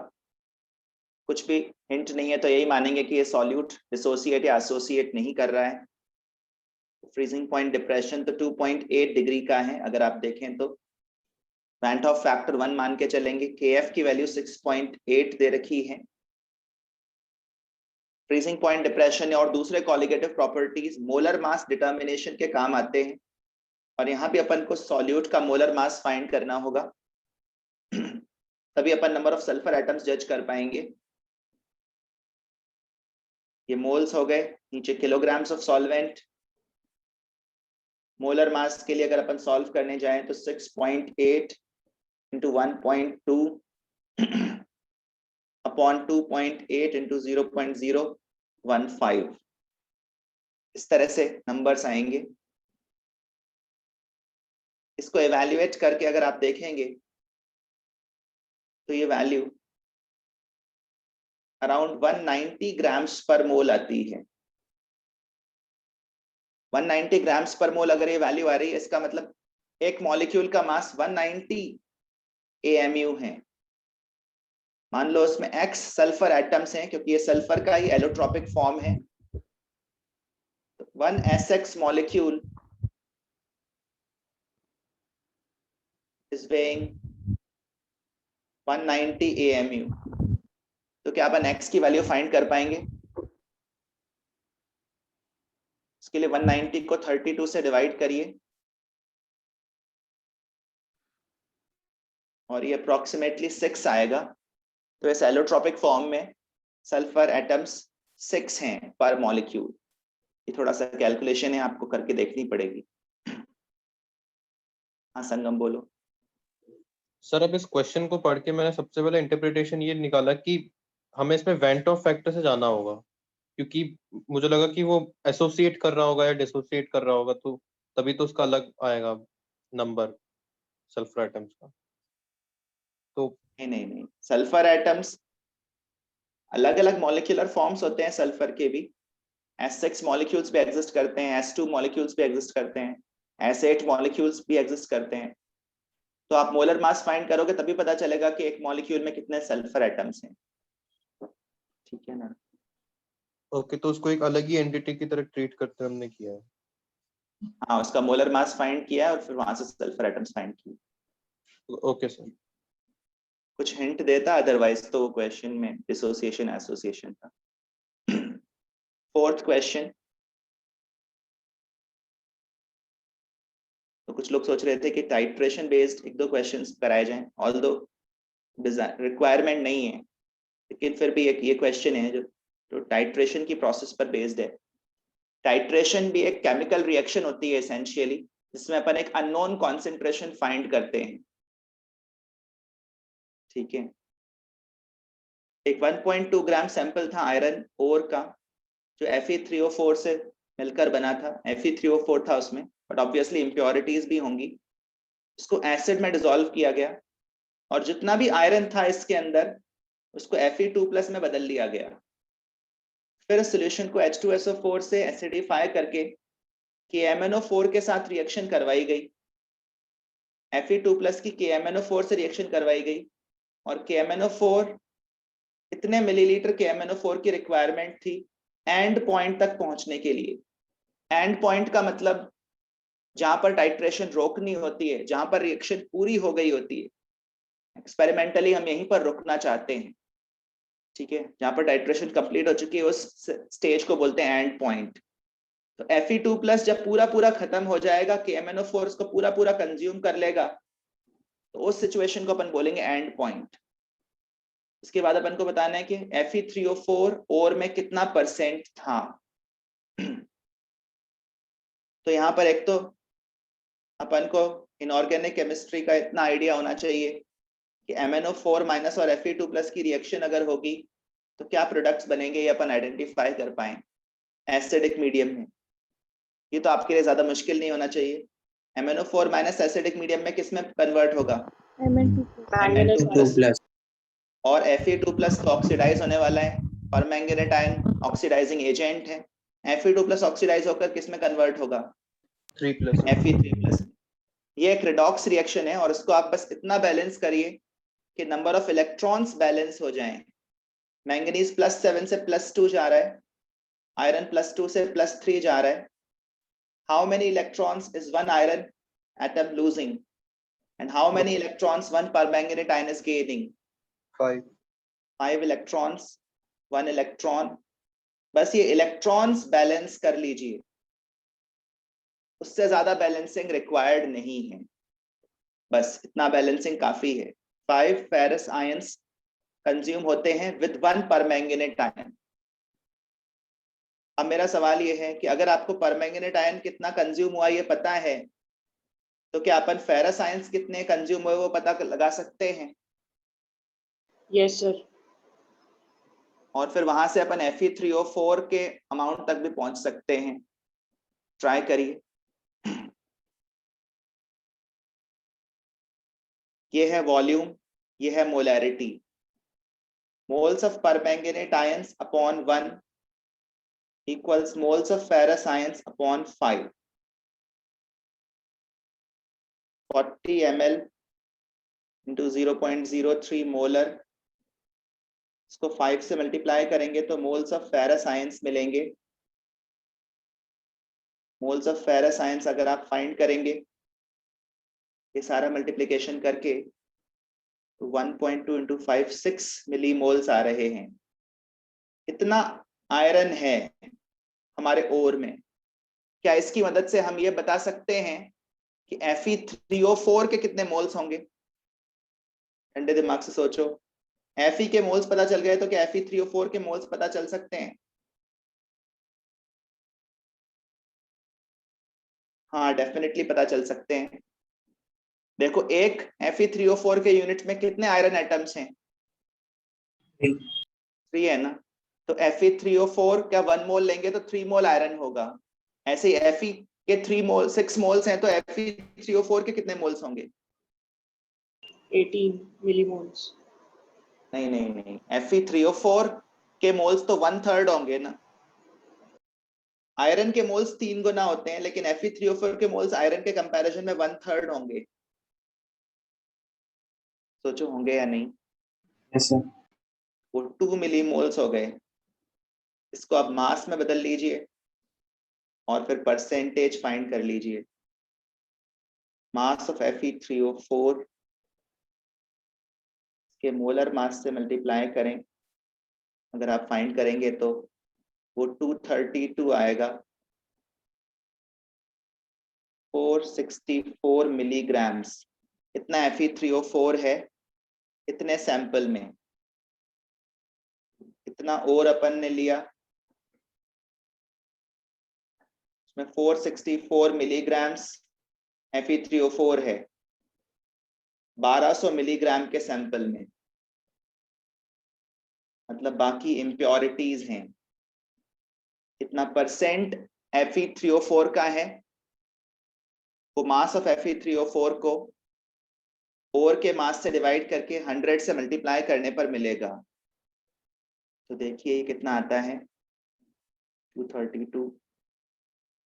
कुछ भी हिंट नहीं है तो यही मानेंगे कि ये सॉल्यूट डिसोसिएट या एसोसिएट नहीं कर रहा है। फ्रीजिंग पॉइंट डिप्रेशन तो 2.8 डिग्री का है। अगर आप देखें तो वैन टॉप फैक्टर 1 मान के चलेंगे। KF की वैल्यू 6.8 दे रखी है। फ्रीजिंग पॉइंट डिप्रेशन और दूसरे colligative properties molar mass determination के काम आते हैं, और यहाँ भी अपन को सॉल्यूट का मोलर मास फाइंड करना होगा, तभी अपन नंबर ऑफ सल्फर एटम्स जज कर पाएंगे। ये मोल्स हो गए, नीचे kilograms of solvent. Molar mass के लिए अगर अपन सॉल्व करने जाएं तो 6.8 इंटू 1.2 अपॉन 2.8 इंटू 0.015, इस तरह से नंबर्स आएंगे। इसको एवेल्युएट करके अगर आप देखेंगे तो ये वैल्यू अराउंड 190 ग्राम्स पर मोल आती है। 190 ग्राम्स पर मोल अगर ये वैल्यू आ रही है, इसका मतलब एक मॉलिक्यूल का मास 190 AMU है। मान लो उसमें X सल्फर एटम्स हैं, क्योंकि ये सल्फर का ही एलोट्रोपिक फॉर्म है। तो 1 SX molecule is weighing 190 AMU. तो क्या अपन x की वैल्यू फाइंड कर पाएंगे? इसके लिए 190 को 32 से डिवाइड करिए और ये अप्रोक्सीमेटली 6 आएगा। तो इस एलोट्रोपिक फॉर्म में सल्फर एटम्स 6 हैं पर मॉलिक्यूल। ये थोड़ा सा कैलकुलेशन है, आपको करके देखनी पड़ेगी। हाँ संगम बोलो। सर अब इस क्वेश्चन को पढ़ के मैंने सबसे पहले इंटरप्रिटेशन ये निकाला कि हमें इसमें वेंट ऑफ फैक्टर से जाना होगा, क्योंकि मुझे लगा कि वो एसोसिएट कर रहा होगा या डिसोसिएट कर रहा होगा, तो तभी तो उसका अलग आएगा नंबर सल्फर एटम्स का। तो नहीं, सल्फर एटम्स अलग अलग मॉलिक्यूलर फॉर्म्स होते हैं सल्फर के भी। S6 मॉलिक्यूल्स भी एग्जिस्ट करते हैं, S2 मॉलिक्यूल्स भी एग्जिस्ट करते हैं, S8 मॉलिक्यूल्स भी एग्जिस्ट करते हैं। तो आप मोलर मास फाइंड करोगे तभी पता चलेगा कि एक मॉलिक्यूल में कितने सल्फर एटम्स हैं। ठीक है ना? ओके, तो उसको एक अलग ही एंटिटी की तरह ट्रीट करते हमने किया है। हाँ, उसका मोलर मास फाइंड किया और फिर वहां से सल्फर एटम्स फाइंड किए। Okay sir. कुछ हिंट देता, अदरवाइज तो क्वेश्चन में डिसोसिएशन एसोसिएशन था। Fourth question. तो कुछ लोग सोच रहे थे कि टाइट्रेशन बेस्ड एक दो क्वेश्चंस कराए जाएं, ऑल्दो रिक्वायरमेंट नहीं है, लेकिन फिर भी एक ये क्वेश्चन है जो टाइट्रेशन की प्रोसेस पर बेस्ड है। टाइट्रेशन भी एक केमिकल रिएक्शन होती है एसेंशियली, जिसमें अपन एक अननोन कॉन्सेंट्रेशन फाइंड करते हैं। ठीक है, एक 1.2 ग्राम सैंपल था आयरन ओर का, जो Fe3O4 से मिलकर बना था। Fe3O4 था उसमें, बट ऑब्वियसली इम्प्योरिटीज भी होंगी। इसको एसिड में डिसॉल्व किया गया और जितना भी आयरन था इसके अंदर उसको Fe2+ में बदल दिया गया। फिर सॉल्यूशन को H2SO4 से एसिडिफाई करके KMnO4 के साथ रिएक्शन करवाई गई। Fe2+ की KMnO4 से रिएक्शन करवाई गई और KMnO4 इतने मिलीलीटर KMnO4 की रिक्वायरमेंट थी एंड पॉइंट तक पहुंचने के लिए। एंड पॉइंट का मतलब जहां पर टाइट्रेशन रोकनी होती है, जहां पर रिएक्शन पूरी हो गई होती है। एक्सपेरिमेंटली हम यहीं पर रुकना चाहते हैं। ठीक है, जहां पर टाइट्रेशन कंप्लीट हो चुकी है उस स्टेज को बोलते हैं एंड पॉइंट। तो Fe2+ जब पूरा खत्म हो जाएगा, KMnO4 उसको पूरा कंज्यूम कर लेगा, तो उस सिचुएशन को अपन बोलेंगे एंड पॉइंट। इसके बाद अपन को बताना है कि Fe3O4 और में कितना परसेंट था। तो यहाँ पर एक तो अपन को इनऑर्गेनिक केमिस्ट्री का इतना आइडिया होना चाहिए कि MnO4- और Fe2+ की रिएक्शन अगर होगी तो क्या प्रोडक्ट्स बनेंगे, ये अपन आइडेंटिफाई कर पाए एसिडिक मीडियम में। ये तो आपके लिए ज्यादा मुश्किल नहीं होना चाहिए। MnO4- एसिडिक मीडियम में किस में कन्वर्ट होगा? Mn2+। और Fe2+ तो ऑक्सीडाइज होने वाला है, परमैंगनेट आयन ऑक्सीडाइजिंग एजेंट है। Fe2+ ऑक्सीडाइज होकर किस में कन्वर्ट होगा? 3+। Fe3+। ये एक रिडॉक्स रिएक्शन है और इसको आप बस इतना बैलेंस करिए कि नंबर ऑफ इलेक्ट्रॉन्स बैलेंस हो जाएं। मैंगनीज +7 से +2 जा रहा है, आयरन +2 से +3 जा रहा है। How many electrons is one iron atom losing and how many electrons one permanganate ion is gaining? 5 electrons, 1 electron. बस ये इलेक्ट्रॉन्स बैलेंस कर लीजिए, उससे ज्यादा बैलेंसिंग रिक्वायर्ड नहीं है, बस इतना बैलेंसिंग काफी है। 5 फेरस आयंस कंज्यूम होते हैं विद 1 परमैंगनेट आयन। अब मेरा सवाल ये है कि अगर आपको परमैंगनेट आयन कितना कंज्यूम हुआ ये पता है, तो क्या अपन फेरस आयंस कितने कंज्यूम हुए वो पता लगा सकते हैं? Yes sir. और फिर वहां से अपन Fe3O4 के अमाउंट तक भी पहुंच सकते हैं। ट्राई करिए। ये है वॉल्यूम, ये है molarity. Moles of permanganate ions upon 1 equals moles of ferrous ions upon 5. 40 ml into 0.03 molar, इसको 5 से मल्टीप्लाई करेंगे तो मोल्स ऑफ फेरस आयंस मिलेंगे। मोल्स ऑफ फेरस आयंस अगर आप फाइंड करेंगे ये सारा मल्टीप्लिकेशन करके 1.2 इंटू 5 6 मिलीमोल्स आ रहे हैं। इतना आयरन है हमारे ओर में। क्या इसकी मदद से हम ये बता सकते हैं कि Fe3O4 के कितने मोल्स होंगे? ठंडे दिमाग से सोचो। Fe के मोल्स पता चल गए तो क्या Fe3O4 के मोल्स पता चल सकते हैं? हाँ, डेफिनेटली पता चल सकते हैं। देखो, एक Fe3O4 के यूनिट में कितने आयरन एटम्स हैं? 3 है ना। तो Fe3O4 का 1 मोल लेंगे तो 3 मोल आयरन होगा। ऐसे ही Fe के 6 मोल्स हैं तो Fe3O4 के कितने मोल्स होंगे? 18 मिलीमोल्स। नहीं नहीं नहीं, Fe3O4 के मोल्स तो 1/3 होंगे ना। आयरन के मोल्स 3 गुना होते हैं, लेकिन Fe3O4 के मोल्स आयरन के कंपैरिजन में 1/3 होंगे। सोचो होंगे या नहीं? Yes sir. वो 2 मिलीमोल्स हो गए। इसको आप मास में बदल लीजिए और फिर परसेंटेज फाइंड कर लीजिए। मास ऑफ Fe3O4 के मोलर मास से मल्टीप्लाई करें, अगर आप फाइंड करेंगे तो वो 232 आएगा। 464 मिलीग्राम्स इतना Fe3O4 है इतने सैंपल में। इतना और अपन ने लिया, उसमें 464 मिलीग्राम्स Fe3O4 है 1200 मिलीग्राम के सैंपल में। मतलब बाकी इम्प्योरिटीज हैं। कितना परसेंट Fe3O4 का है? वो मास ऑफ Fe3O4 को ओर के मास से डिवाइड करके 100 से मल्टीप्लाई करने पर मिलेगा। तो देखिए ये कितना आता है, 232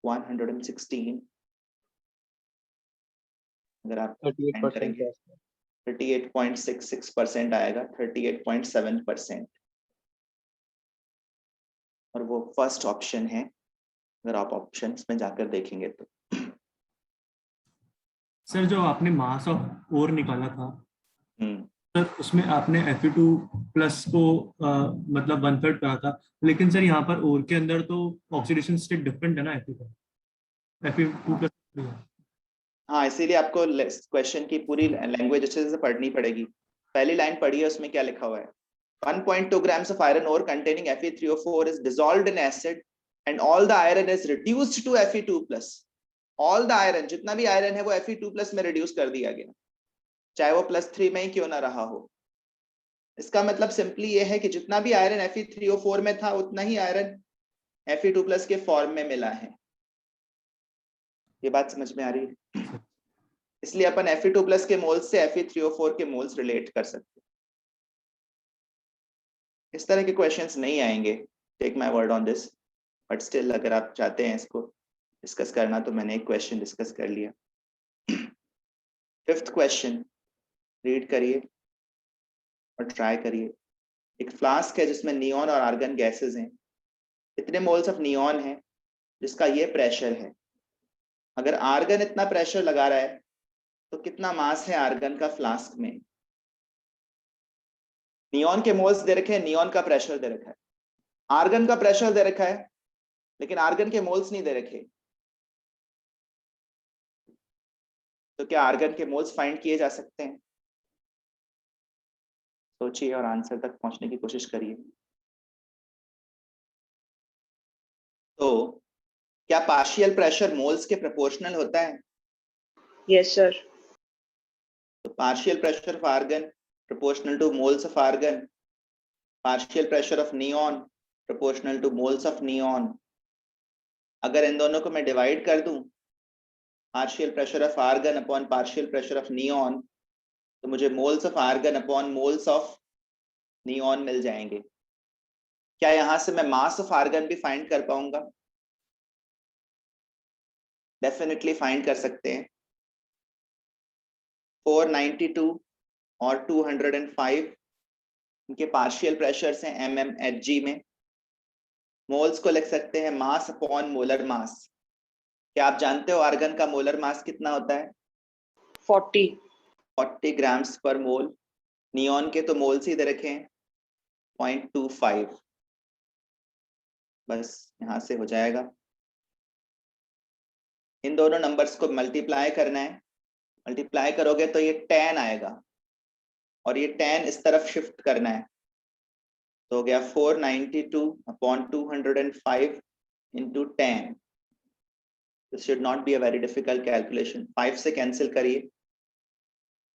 116। अगर आप 38% 38.66% आएगा, 38.7%। और वो फर्स्ट ऑप्शन है, अगर आप ऑप्शंस में जाकर देखेंगे तो। सर जो आपने मास ऑफ ओर निकाला था हम्म, सर, उसमें आपने Fe2 प्लस को मतलब 1/3 कहा था, लेकिन सर यहाँ पर ओर के अंदर तो ऑक्सीडेशन स्टेट डिफरेंट है ना Fe का, Fe2 प्लस। हाँ, इसीलिए आपको क्वेश्चन की पूरी लैंग्वेज अच्छे से पढ़नी पड़ेगी। पहली लाइन पढ़िए, उसमें क्या लिखा हुआ है। 1.2 grams of iron ore containing Fe3O4 is dissolved in acid and all the iron is reduced to Fe2 plus. All the iron, जितना भी आयरन है वो Fe2 plus में रिड्यूस कर दिया गया, चाहे वो +3 में ही क्यों ना रहा हो। इसका मतलब सिंपली ये है कि जितना भी आयरन Fe3O4 में था उतना ही आयरन Fe2 plus के फॉर्म में मिला है। ये बात समझ में आ रही है? इसलिए अपन Fe2 plus के मोल्स से Fe3O4 के मोल्स रिलेट कर सकते हैं। इस तरह के क्वेश्चंस नहीं आएंगे, take my word on this, but still अगर आप चाहते हैं इसको डिस्कस करना तो मैंने एक क्वेश्चन डिस्कस कर लिया। 5th क्वेश्चन रीड करिए और ट्राई करिए। एक फ्लास्क है जिसमें नियॉन और आर्गन गैसेस हैं। इतने मोल्स ऑफ नियॉन है जिसका ये प्रेशर है। अगर आर्गन इतना प्रेशर लगा रहा है तो कितना मास है आर्गन का फ्लास्क में? नियॉन के मोल्स दे रखे हैं, नियॉन का प्रेशर दे रखा है, आर्गन का प्रेशर दे रखा है, लेकिन आर्गन के मोल्स नहीं दे रखे। तो क्या आर्गन के मोल्स फाइंड किए जा सकते हैं? सोचिए और आंसर तक पहुंचने की कोशिश करिए। तो क्या पार्शियल प्रेशर मोल्स के प्रोपोर्शनल होता है? Yes, sir. तो partial pressure of argon proportional to moles of argon, partial pressure of neon proportional to moles of neon. अगर इन दोनों को मैं डिवाइड कर दूं, partial pressure of argon upon partial pressure of neon, तो मुझे moles of argon upon moles of neon मिल जाएंगे। क्या यहां से मैं मास ऑफ आर्गन भी फाइंड कर पाऊंगा? डेफिनेटली फाइंड कर सकते हैं। 492 और 205 इनके पार्शियल प्रेशर्स हैं mmHg में। मोल्स को लिख सकते हैं मास अपॉन मोलर मास। क्या आप जानते हो आर्गन का मोलर मास कितना होता है? 40 ग्राम्स पर मोल। नियॉन के तो मोल्स ही दे रखे हैं 0.25, बस यहां से हो जाएगा। इन दोनों नंबर्स को मल्टीप्लाई करना है, मल्टीप्लाई करोगे तो ये 10 आएगा और ये 10 इस तरफ शिफ्ट करना है, तो हो गया 492/205 into 10। This should not be a very difficult calculation। 5 से कैंसिल करिए,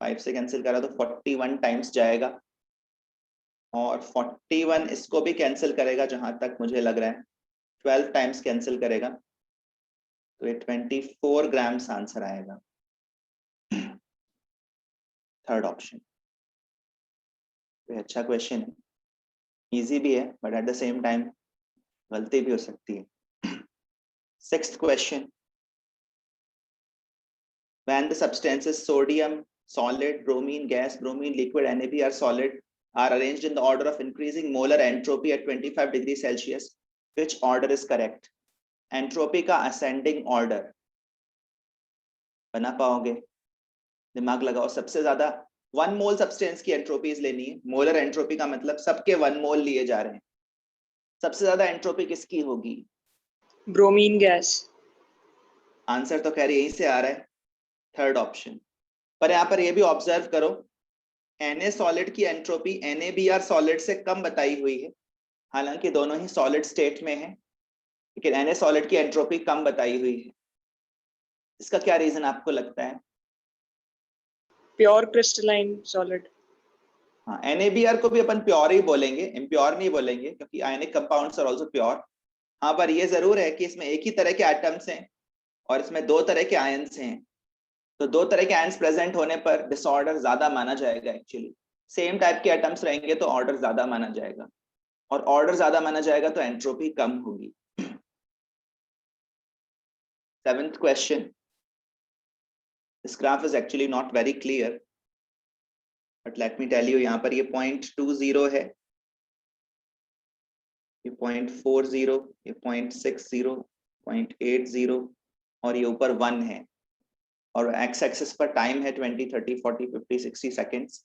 5 से कैंसिल करा तो 41 टाइम्स जाएगा और 41 इसको भी कैंसिल करेगा जहां तक मुझे लग रहा है, 12 टाइम्स कैंसिल करेगा तो ये 24 ग्राम्स आंसर आएगा। Third option. अच्छा क्वेश्चन है, इजी भी है but at the same time गलती भी हो सकती है। Sixth question, when the substances sodium solid, bromine gas, bromine liquid, NaBr solid are arranged in the order of increasing molar entropy at 25 degrees Celsius, which order is correct? Entropy का असेंडिंग ऑर्डर बना पाओगे? दिमाग लगाओ। सबसे ज्यादा 1 मोल सब्सटेंस की एंट्रोपीज लेनी है। मोलर एंट्रोपी का मतलब सबके 1 मोल लिए जा रहे हैं। सबसे ज्यादा एंट्रोपी किसकी होगी? Bromine gas. आंसर तो खैर यहीं से आ रहा है, थर्ड ऑप्शन। पर यहाँ पर ये भी ऑब्जर्व करो, Na सॉलिड की एंट्रोपी NaBr सॉलिड से कम बताई हुई है, हालांकि दोनों ही सॉलिड स्टेट में है, लेकिन Na सॉलिड की एंट्रोपी कम बताई हुई है। इसका क्या रीजन आपको लगता है? Pure crystalline solid. हाँ, NaBr को भी अपन प्योर ही बोलेंगे, इम्प्योर नहीं बोलेंगे, क्योंकि ionic compounds are also pure. हाँ, पर ये जरूर है कि इसमें एक ही तरह के एटम्स हैं और इसमें 2 तरह के आयंस हैं, तो 2 तरह के आयंस प्रेजेंट होने पर डिसऑर्डर ज्यादा माना जाएगा। एक्चुअली सेम टाइप के एटम्स रहेंगे तो ऑर्डर ज्यादा माना जाएगा, और ऑर्डर ज्यादा माना जाएगा तो एंट्रोपी कम होगी। 7th question, this graph is actually not very clear, but let me tell you, यहाँ पर ये 0.20 है, ये 0.40, ये 0.60, 0.80 और ये ऊपर 1 है, और एक्स एक्सिस पर टाइम है 20, 30, 40, 50, 60 सेकेंड्स,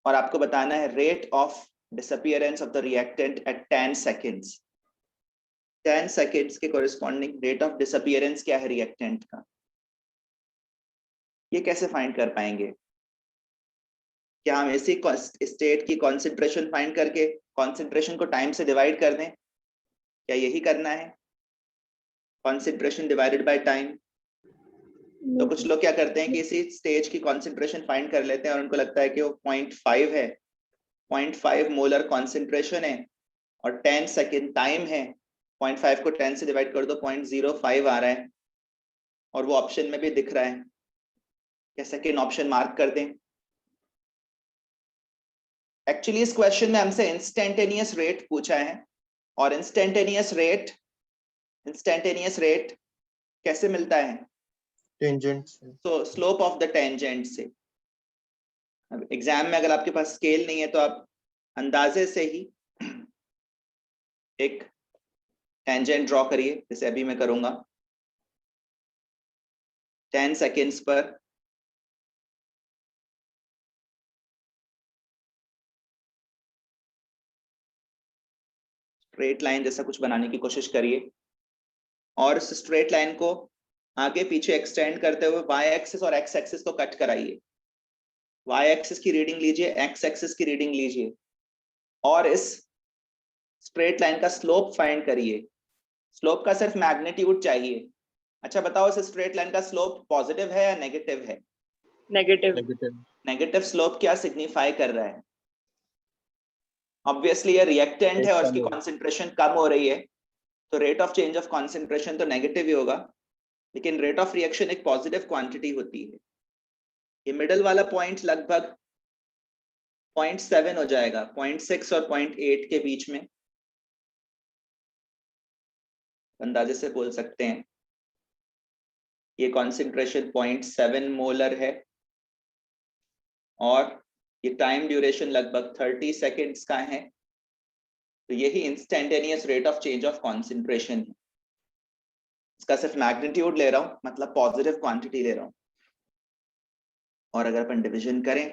और आपको बताना है rate of disappearance of the reactant eight 10 seconds. 10 seconds के कोरिस्पॉन्डिंग रेट ऑफ डिसअपियरेंस क्या है रिएक्टेंट का? ये कैसे फाइंड कर पाएंगे? क्या हम इसी स्टेट की कॉन्सेंट्रेशन फाइंड करके कॉन्सेंट्रेशन को टाइम से डिवाइड कर दें? क्या यही करना है, कॉन्सेंट्रेशन डिवाइडेड बाय टाइम? तो कुछ लोग क्या करते हैं कि इसी स्टेज की कॉन्सेंट्रेशन फाइंड कर लेते हैं और उनको लगता है कि वो 0.5 है, 0.5 मोलर कॉन्सेंट्रेशन है और 10 सेकेंड टाइम है, 0.5 को 10 से डिवाइड कर दो 0.05 आ रहा है, और वो ऑप्शन में भी दिख रहा है। क्या सेकेंड ऑप्शन मार्क कर दें? एक्चुअली इस क्वेश्चन में हमसे इंस्टेंटेनियस रेट पूछा है, और इंस्टेंटेनियस रेट कैसे मिलता है? टेंजेंट से। तो स्लोप ऑफ द टेंजेंट से। अब एग्जाम में अगर आपके पास स्केल नहीं है तो आप अंदाजे से ही एक टेंजेंट ड्रॉ करिए, जैसे अभी मैं करूंगा। 10 सेकेंड्स पर स्ट्रेट लाइन जैसा कुछ बनाने की कोशिश करिए, और उस स्ट्रेट लाइन को आगे पीछे एक्सटेंड करते हुए वाई एक्सिस और एक्स एक्सिस को कट कराइए। वाई एक्सिस की रीडिंग लीजिए, एक्स एक्सिस की रीडिंग लीजिए, और इस स्ट्रेट लाइन का स्लोप फाइंड करिए। स्लोप का सिर्फ मैग्नीट्यूड चाहिए। अच्छा बताओ, इस स्ट्रेट लाइन का स्लोप पॉजिटिव है या नेगेटिव है? नेगेटिव। नेगेटिव स्लोप क्या सिग्निफाई कर रहा है? ऑब्वियसली ये रिएक्टेंट है और इसकी कॉन्सेंट्रेशन कम हो रही है, तो rate of change of concentration तो नेगेटिव ही होगा, लेकिन रेट ऑफ रिएक्शन एक पॉजिटिव क्वांटिटी होती है। ये मिडल वाला पॉइंट लगभग 0.7 हो जाएगा, 0.6 और 0.8 के बीच में, अंदाजे से बोल सकते हैं। ये कॉन्सेंट्रेशन 0.7 मोलर है और ये टाइम ड्यूरेशन लगभग 30 सेकेंड्स का है, तो यही instantaneous rate of change of concentration है। इसका सिर्फ मैग्नीट्यूड ले रहा हूं, मतलब पॉजिटिव क्वांटिटी ले रहा हूं। और अगर अपन डिवीजन करें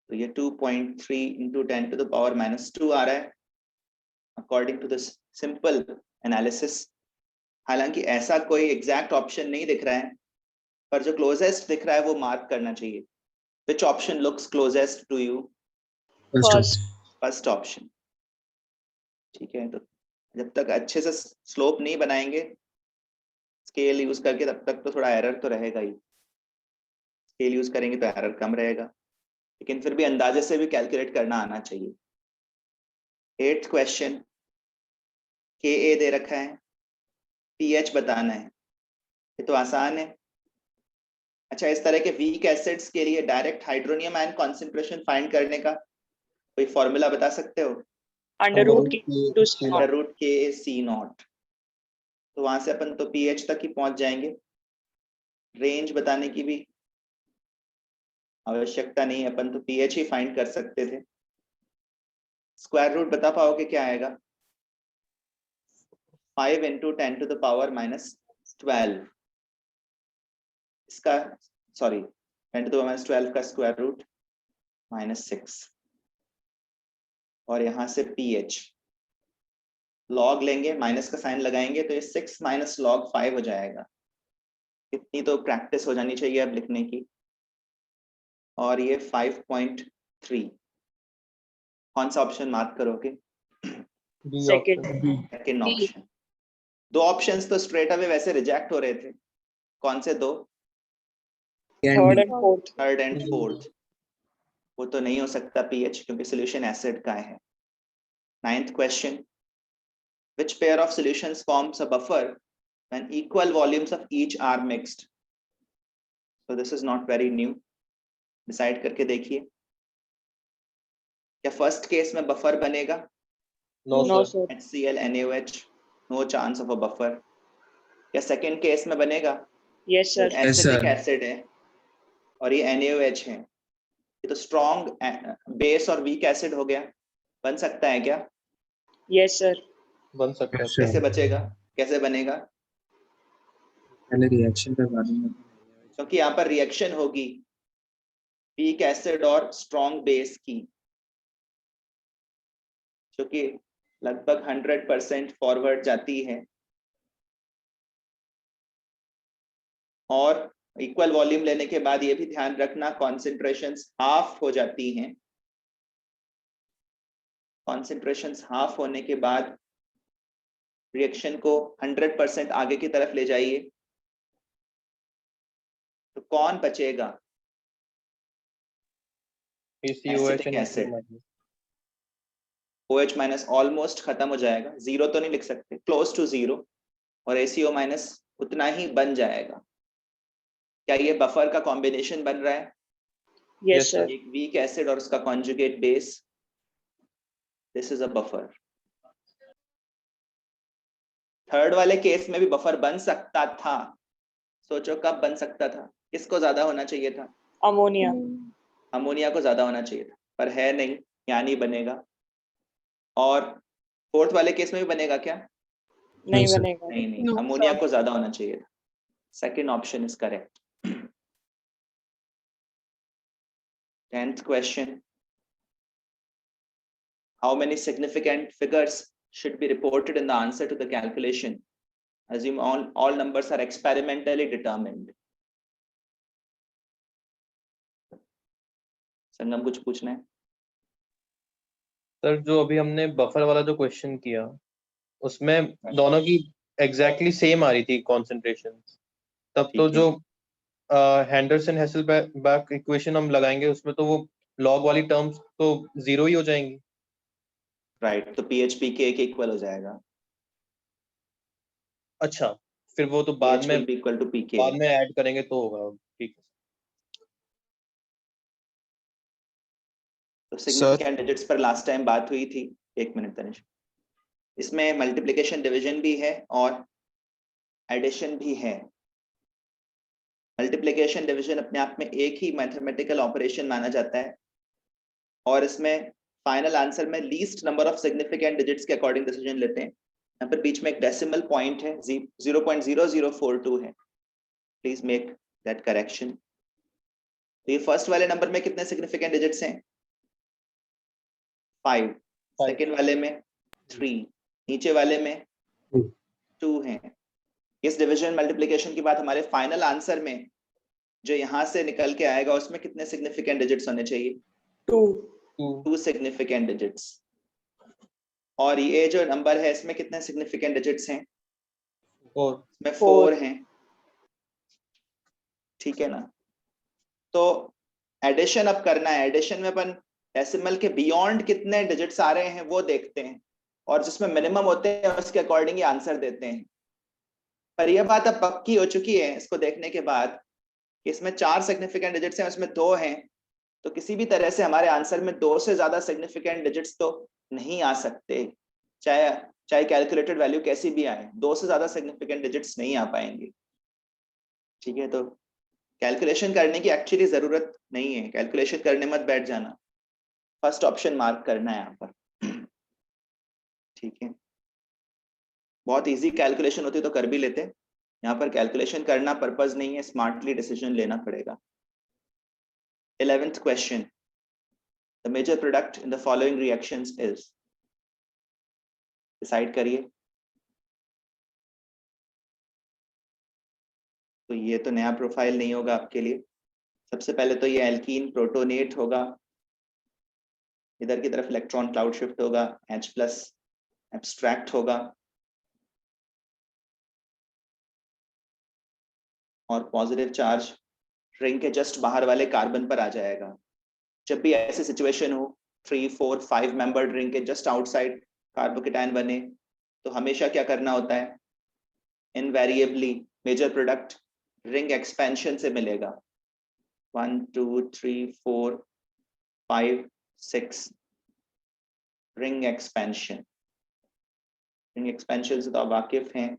तो ये 2.3 into 10 to the power -2 आ रहा है according to this simple analysis. हालांकि ऐसा कोई एग्जैक्ट ऑप्शन नहीं दिख रहा है, पर जो क्लोजेस्ट दिख रहा है वो मार्क करना चाहिए। Which option looks closest to you? First. First option. ठीक है, तो जब तक अच्छे से स्लोप नहीं बनाएंगे स्केल यूज करके तब तक तो थोड़ा एरर तो रहेगा ही। स्केल यूज करेंगे तो एरर कम रहेगा, लेकिन फिर भी अंदाजे से भी कैलकुलेट करना आना चाहिए। 8th क्वेश्चन, Ka दे रखा है, pH बताना है, ये तो आसान है। अच्छा, इस तरह के वीक एसिड्स के लिए direct hydronium ion concentration find करने का कोई फॉर्मूला बता सकते हो? Under root K to C under naught. Root K/C0। तो वहां से अपन तो pH तक ही पहुंच जाएंगे, रेंज बताने की भी आवश्यकता नहीं, अपन तो pH ही फाइंड कर सकते थे। स्क्वायर रूट बता पाओगे क्या आएगा? 5 into 10 to the power -12, इसका सॉरी 10 to the power -12 का स्क्वायर रूट -6, और यहाँ से pH लॉग लेंगे, माइनस का साइन लगाएंगे तो ये 6 - log 5 हो जाएगा। इतनी तो प्रैक्टिस हो जानी चाहिए अब लिखने की। और ये 5.3। कौन सा ऑप्शन मार्क करोगे? Second. Second option. दो ऑप्शंस तो स्ट्रेट अवे वैसे रिजेक्ट हो रहे थे, कौन से दो? Third and fourth. Third and fourth, वो तो नहीं हो सकता pH, क्योंकि सोल्यूशन एसिड का है। 9th question, which pair of solutions forms a buffer when equal volumes of each are mixed? So this is not very new, decide करके देखिए। क्या फर्स्ट केस में बफर बनेगा? No No, sir. sir. HCl NaOH, no chance of a buffer. क्या सेकंड केस में बनेगा? Yes, sir. एसिडिक एसिड है और ये NaOH है, ये तो स्ट्रॉन्ग बेस और वीक एसिड हो गया, बन सकता है क्या? Yes, sir. बन सकता है। कैसे बचेगा, कैसे बनेगा? पहले रिएक्शन करवा दूंगा। क्योंकि यहाँ पर रिएक्शन होगी वीक एसिड और स्ट्रॉन्ग बेस की, जो कि लगभग 100% फॉरवर्ड जाती है, और इक्वल वॉल्यूम लेने के बाद ये भी ध्यान रखना कॉन्सेंट्रेशंस हाफ हो जाती हैं। कॉन्सेंट्रेशंस हाफ होने के बाद रिएक्शन को 100% आगे की तरफ ले जाइए, तो कौन बचेगा? ACOH acid. OH minus almost खत्म हो जाएगा, जीरो तो नहीं लिख सकते, क्लोज टू जीरो, और ACO माइनस उतना ही बन जाएगा। क्या ये बफर का कॉम्बिनेशन बन रहा है? Yes, sir. एक वीक एसिड और उसका conjugate base, this is a buffer. Third वाले केस में भी बफर बन सकता था, सोचो कब बन सकता था, किसको ज्यादा होना चाहिए था? Ammonia. अमोनिया को ज्यादा होना चाहिए था, पर है नहीं, यहाँ नहीं बनेगा। और फोर्थ वाले केस में भी बनेगा क्या? नहीं sir. बनेगा। नहीं, No, अमोनिया sir. को ज्यादा होना चाहिए था। Second option is correct. 10th question, how many significant figures should be reported in the answer to the calculation? Assume all numbers are experimentally determined. संगम कुछ पूछना है? सर जो अभी हमने बफर वाला जो क्वेश्चन किया उसमें दोनों की एग्जैक्टली सेम आ रही थी कॉन्सेंट्रेशन, तब तो ठीक है। जो हैंडरसन हैसेलबैक इक्वेशन हम लगाएंगे उसमें तो वो लॉग वाली टर्म्स तो जीरो ही हो जाएंगी। राइट, तो pH pK के इक्वल हो जाएगा। अच्छा, फिर वो तो बाद pH में will be equal to pK। Add करेंगे तो होगा, ठीक है। तो सिग्निफिकेंट डिजिट्स पर लास्ट टाइम बात हुई थी। एक मिनट तनिष, इसमें मल्टीप्लिकेशन डिवीजन भी है और एडिशन भी है। मल्टीप्लिकेशन डिवीजन अपने आप में एक ही मैथमेटिकल ऑपरेशन माना जाता है, और इसमें फाइनल आंसर में least number of significant digits के अकॉर्डिंग डिसीजन लेते हैं। यहाँ पर बीच में एक डेसिमल पॉइंट है, 0.0042 है, प्लीज मेक दैट करेक्शन। तो ये फर्स्ट वाले नंबर में कितने सिग्निफिकेंट डिजिट्स हैं? 5। सेकेंड वाले में 3, नीचे वाले में 2 हैं। इस डिवीजन मल्टीप्लिकेशन की बात हमारे फाइनल आंसर में जो यहाँ से निकल के आएगा उसमें कितने सिग्निफिकेंट डिजिट्स होने चाहिए? 2 सिग्निफिकेंट डिजिट्स। और ये जो नंबर है इसमें कितने सिग्निफिकेंट डिजिट्स हैं? 4। इसमें 4 हैं। ठीक है ना? तो एडिशन अब करना है। एडिशन में अपन डेसिमल के बियॉन्ड कितने डिजिट्स आ रहे हैं वो देखते हैं, और जिसमें मिनिमम होते हैं उसके अकॉर्डिंग ही आंसर देते हैं। पर यह बात अब पक्की हो चुकी है इसको देखने के बाद कि इसमें 4 सिग्निफिकेंट डिजिट्स हैं, उसमें 2 हैं, तो किसी भी तरह से हमारे आंसर में 2 से ज्यादा सिग्निफिकेंट डिजिट्स तो नहीं आ सकते, चाहे कैलकुलेटेड वैल्यू कैसी भी आए, 2 से ज्यादा सिग्निफिकेंट डिजिट्स नहीं आ पाएंगे। ठीक है, तो कैलकुलेशन करने की एक्चुअली जरूरत नहीं है, कैलकुलेशन करने मत बैठ जाना, फर्स्ट ऑप्शन मार्क करना है यहाँ पर। ठीक है, बहुत इजी कैलकुलेशन होती तो कर भी लेते, यहाँ पर कैलकुलेशन करना पर्पस नहीं है, स्मार्टली डिसीजन लेना पड़ेगा। 11th question, the major product in the following reactions is, decide करिए। तो ये तो नया प्रोफाइल नहीं होगा आपके लिए। सबसे पहले तो ये एल्कीन प्रोटोनेट होगा, इधर की तरफ इलेक्ट्रॉन क्लाउड शिफ्ट होगा, H+ एब्स्ट्रैक्ट होगा और पॉजिटिव चार्ज रिंग के जस्ट बाहर वाले कार्बन पर आ जाएगा। जब भी ऐसी सिचुएशन हो 3, 4, 5 मेंबर्ड रिंग के जस्ट आउटसाइड कार्बोकेटायन बने, तो हमेशा क्या करना होता है? Invariably major product ring expansion से मिलेगा। 1, 2, 3, 4, 5, 6 रिंग एक्सपेंशन। रिंग एक्सपेंशन से तो आप वाकिफ हैं।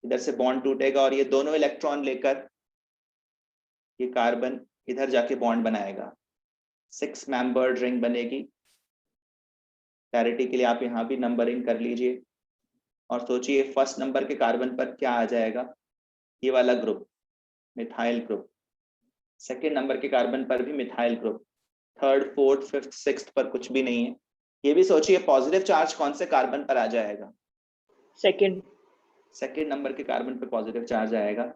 इधर से बॉन्ड टूटेगा और ये दोनों इलेक्ट्रॉन लेकर ये कार्बन इधर जाके बॉन्ड बनाएगा, 6 मेंबर्ड रिंग बनेगी। क्लैरिटी के लिए आप यहाँ भी नंबरिंग कर लीजिए और सोचिए फर्स्ट नंबर के कार्बन पर क्या आ जाएगा? ये वाला group, methyl group. Second number के कार्बन पर भी methyl group. Third, fourth, fifth, sixth पर कुछ भी नहीं है। ये भी सोचिए पॉजिटिव चार्ज कौन से कार्बन पर आ जाएगा? सेकेंड नंबर के कार्बन पर पॉजिटिव चार्ज आएगा।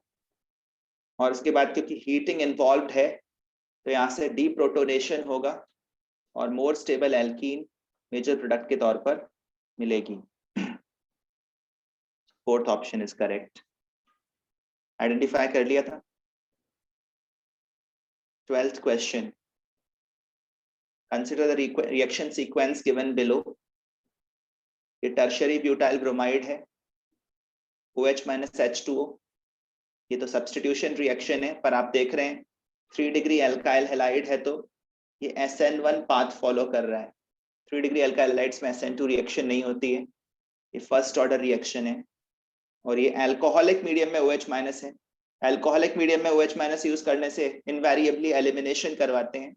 और इसके बाद क्योंकि हीटिंग इन्वॉल्व है तो यहाँ से डीप्रोटोनेशन होगा और more stable alkene major product के तौर पर मिलेगी। Fourth option is correct. Identify कर लिया था। 12th question, consider the reaction sequence given below। ये टर्शरी ब्यूटाइल ब्रोमाइड है, OH- H2O। ये तो सब्स्टिट्यूशन रिएक्शन है, पर आप देख रहे हैं 3 डिग्री एल्काइल हैलाइड है तो ये SN1 पाथ फॉलो कर रहा है। 3 डिग्री एल्काइल हैलाइड्स में SN2 रिएक्शन नहीं होती है, ये फर्स्ट ऑर्डर रिएक्शन है। और ये अल्कोहलिक मीडियम में OH- है। अल्कोहलिक मीडियम में OH- यूज करने से इनवेरिएबली एलिमिनेशन करवाते हैं,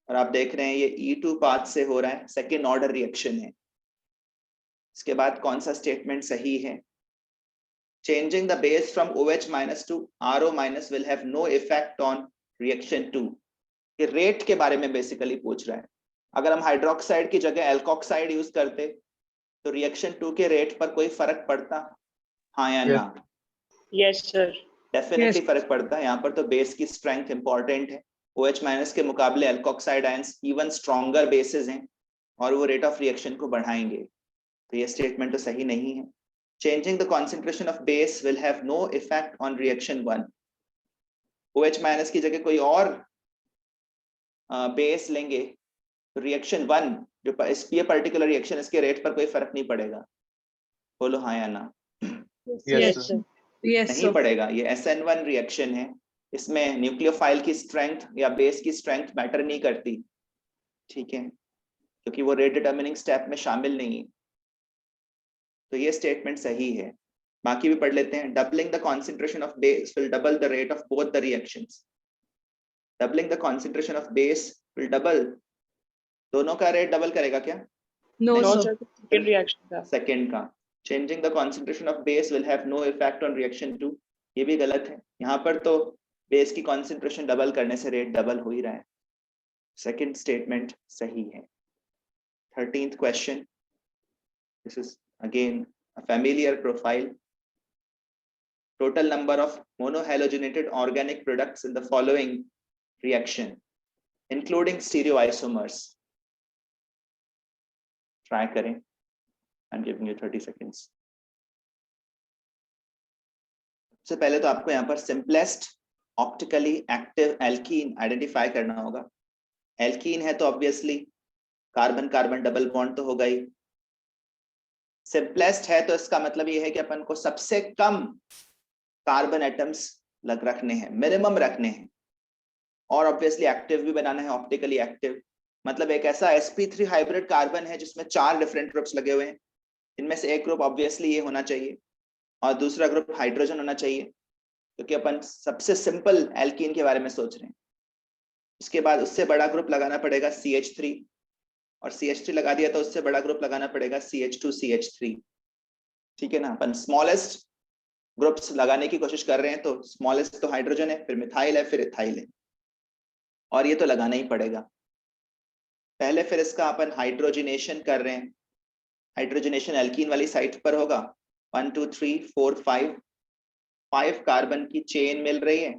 और आप देख रहे हैं ये E2 पाथ से हो रहा है, सेकेंड ऑर्डर रिएक्शन है। इसके बाद कौन सा स्टेटमेंट सही है? Changing the base from OH- to RO- will have no effect on reaction 2। ये रेट के बारे में बेसिकली पूछ रहा है। अगर हम हाइड्रोक्साइड की जगह एल्कोक्साइड यूज करते तो रिएक्शन 2 के रेट पर कोई फर्क पड़ता? हाँ या ना? Yes, sir. डेफिनेटली फर्क पड़ता है। यहाँ पर तो बेस की स्ट्रेंथ इंपॉर्टेंट है। OH- के मुकाबले alkoxide ions even stronger bases हैं और वो रेट ऑफ रिएक्शन को बढ़ाएंगे, तो ये स्टेटमेंट तो सही नहीं है। Changing the concentration of base will have no effect on reaction 1। OH- की जगह कोई और बेस लेंगे तो रिएक्शन 1 जो ये पर्टिकुलर रिएक्शन, इसके रेट पर कोई फर्क नहीं पड़ेगा। बोलो हाँ या ना? Yes, sir. नहीं पड़ेगा। ये SN1 रिएक्शन है, इसमें न्यूक्लियोफाइल की स्ट्रेंथ या बेस की स्ट्रेंथ मैटर नहीं करती। ठीक है, क्योंकि वो रेट डिटर्मिनिंग स्टेप में शामिल नहीं है, तो ये स्टेटमेंट सही है। बाकी भी पढ़ लेते हैं। Doubling the concentration of base will double the rate of both the reactions. Doubling the concentration of base will double, दोनों का रेट डबल करेगा क्या? No, नहीं, sir. Second reaction का. सेकेंड का। Changing the concentration of base will have no effect on reaction 2, ये भी गलत है। यहाँ पर तो बेस की कॉन्सेंट्रेशन डबल करने से रेट डबल हो ही रहा है। सेकंड स्टेटमेंट सही है। 13th question, this is again a familiar profile. Total number of monohalogenated organic products in the following reaction, including stereoisomers. Try करें. I'm giving you 30 seconds. सबसे पहले तो आपको यहाँ पर simplest optically active alkene identify करना होगा। एल्कीन है तो obviously carbon carbon double bond तो होगा ही। सिंपलेस्ट है तो इसका मतलब ये है कि अपन को सबसे कम कार्बन एटम्स रखने हैं, मिनिमम रखने हैं, और ऑब्वियसली एक्टिव भी बनाना है, ऑप्टिकली एक्टिव। मतलब एक ऐसा sp3 हाइब्रिड कार्बन है जिसमें 4 डिफरेंट ग्रुप्स लगे हुए हैं, इनमें से एक ग्रुप ऑब्वियसली ये होना चाहिए और दूसरा ग्रुप हाइड्रोजन होना चाहिए, क्योंकि अपन सबसे सिंपल एल्कीन के बारे में सोच रहे हैं। उसके बाद उससे बड़ा ग्रुप लगाना पड़ेगा CH3, और CH3 लगा दिया तो उससे बड़ा ग्रुप लगाना पड़ेगा CH2CH3। ठीक है ना, अपन स्मॉलेस्ट ग्रुप्स लगाने की कोशिश कर रहे हैं, तो स्मॉलेस्ट तो हाइड्रोजन है, फिर मिथाइल है, फिर इथाइल है, और ये तो लगाना ही पड़ेगा। पहले फिर इसका अपन हाइड्रोजिनेशन कर रहे हैं। हाइड्रोजिनेशन एल्कीन वाली साइट पर होगा। 1 2 3 4 5 कार्बन की चेन मिल रही है,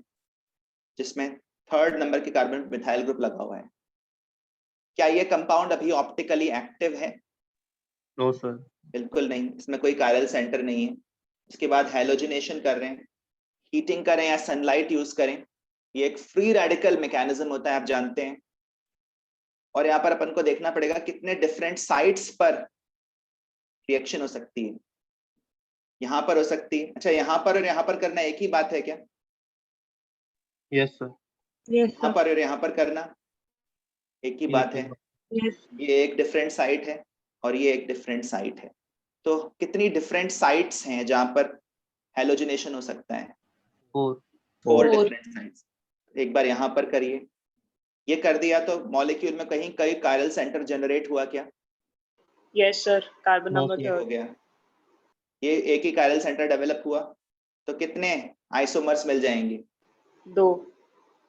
जिसमें थर्ड नंबर के कार्बन मिथाइल ग्रुप लगा हुआ है। क्या ये कंपाउंड अभी ऑप्टिकली एक्टिव है? नो सर, बिल्कुल नहीं, इसमें कोई कायरल सेंटर नहीं है। उसके बाद हैलोजिनेशन कर रहे हैं, हीटिंग करें या सनलाइट यूज करें, ये एक फ्री रेडिकल मैकेनिज्म होता है, आप जानते हैं। और यहाँ पर अपन को देखना पड़ेगा कितने डिफरेंट साइट्स पर रिएक्शन हो सकती है। यहाँ पर हो सकती है, अच्छा यहाँ पर और यहाँ पर करना एक ही बात है क्या? यस सर, यहाँ पर और यहाँ पर करना एक ही बात है। ये एक डिफरेंट साइट है और ये एक डिफरेंट साइट है, तो कितनी डिफरेंट साइट्स हैं जहां पर हैलोजिनेशन हो सकता है? 4 डिफरेंट साइट्स। एक बार यहाँ पर करिए, ये कर दिया तो मॉलिक्यूल में कहीं कई कायरल सेंटर जनरेट हुआ क्या? Yes, sir. Carbon No, number ये हो 3rd. गया, ये एक ही कायरल सेंटर डेवलप हुआ, तो कितने आइसोमर्स मिल जाएंगे? 2.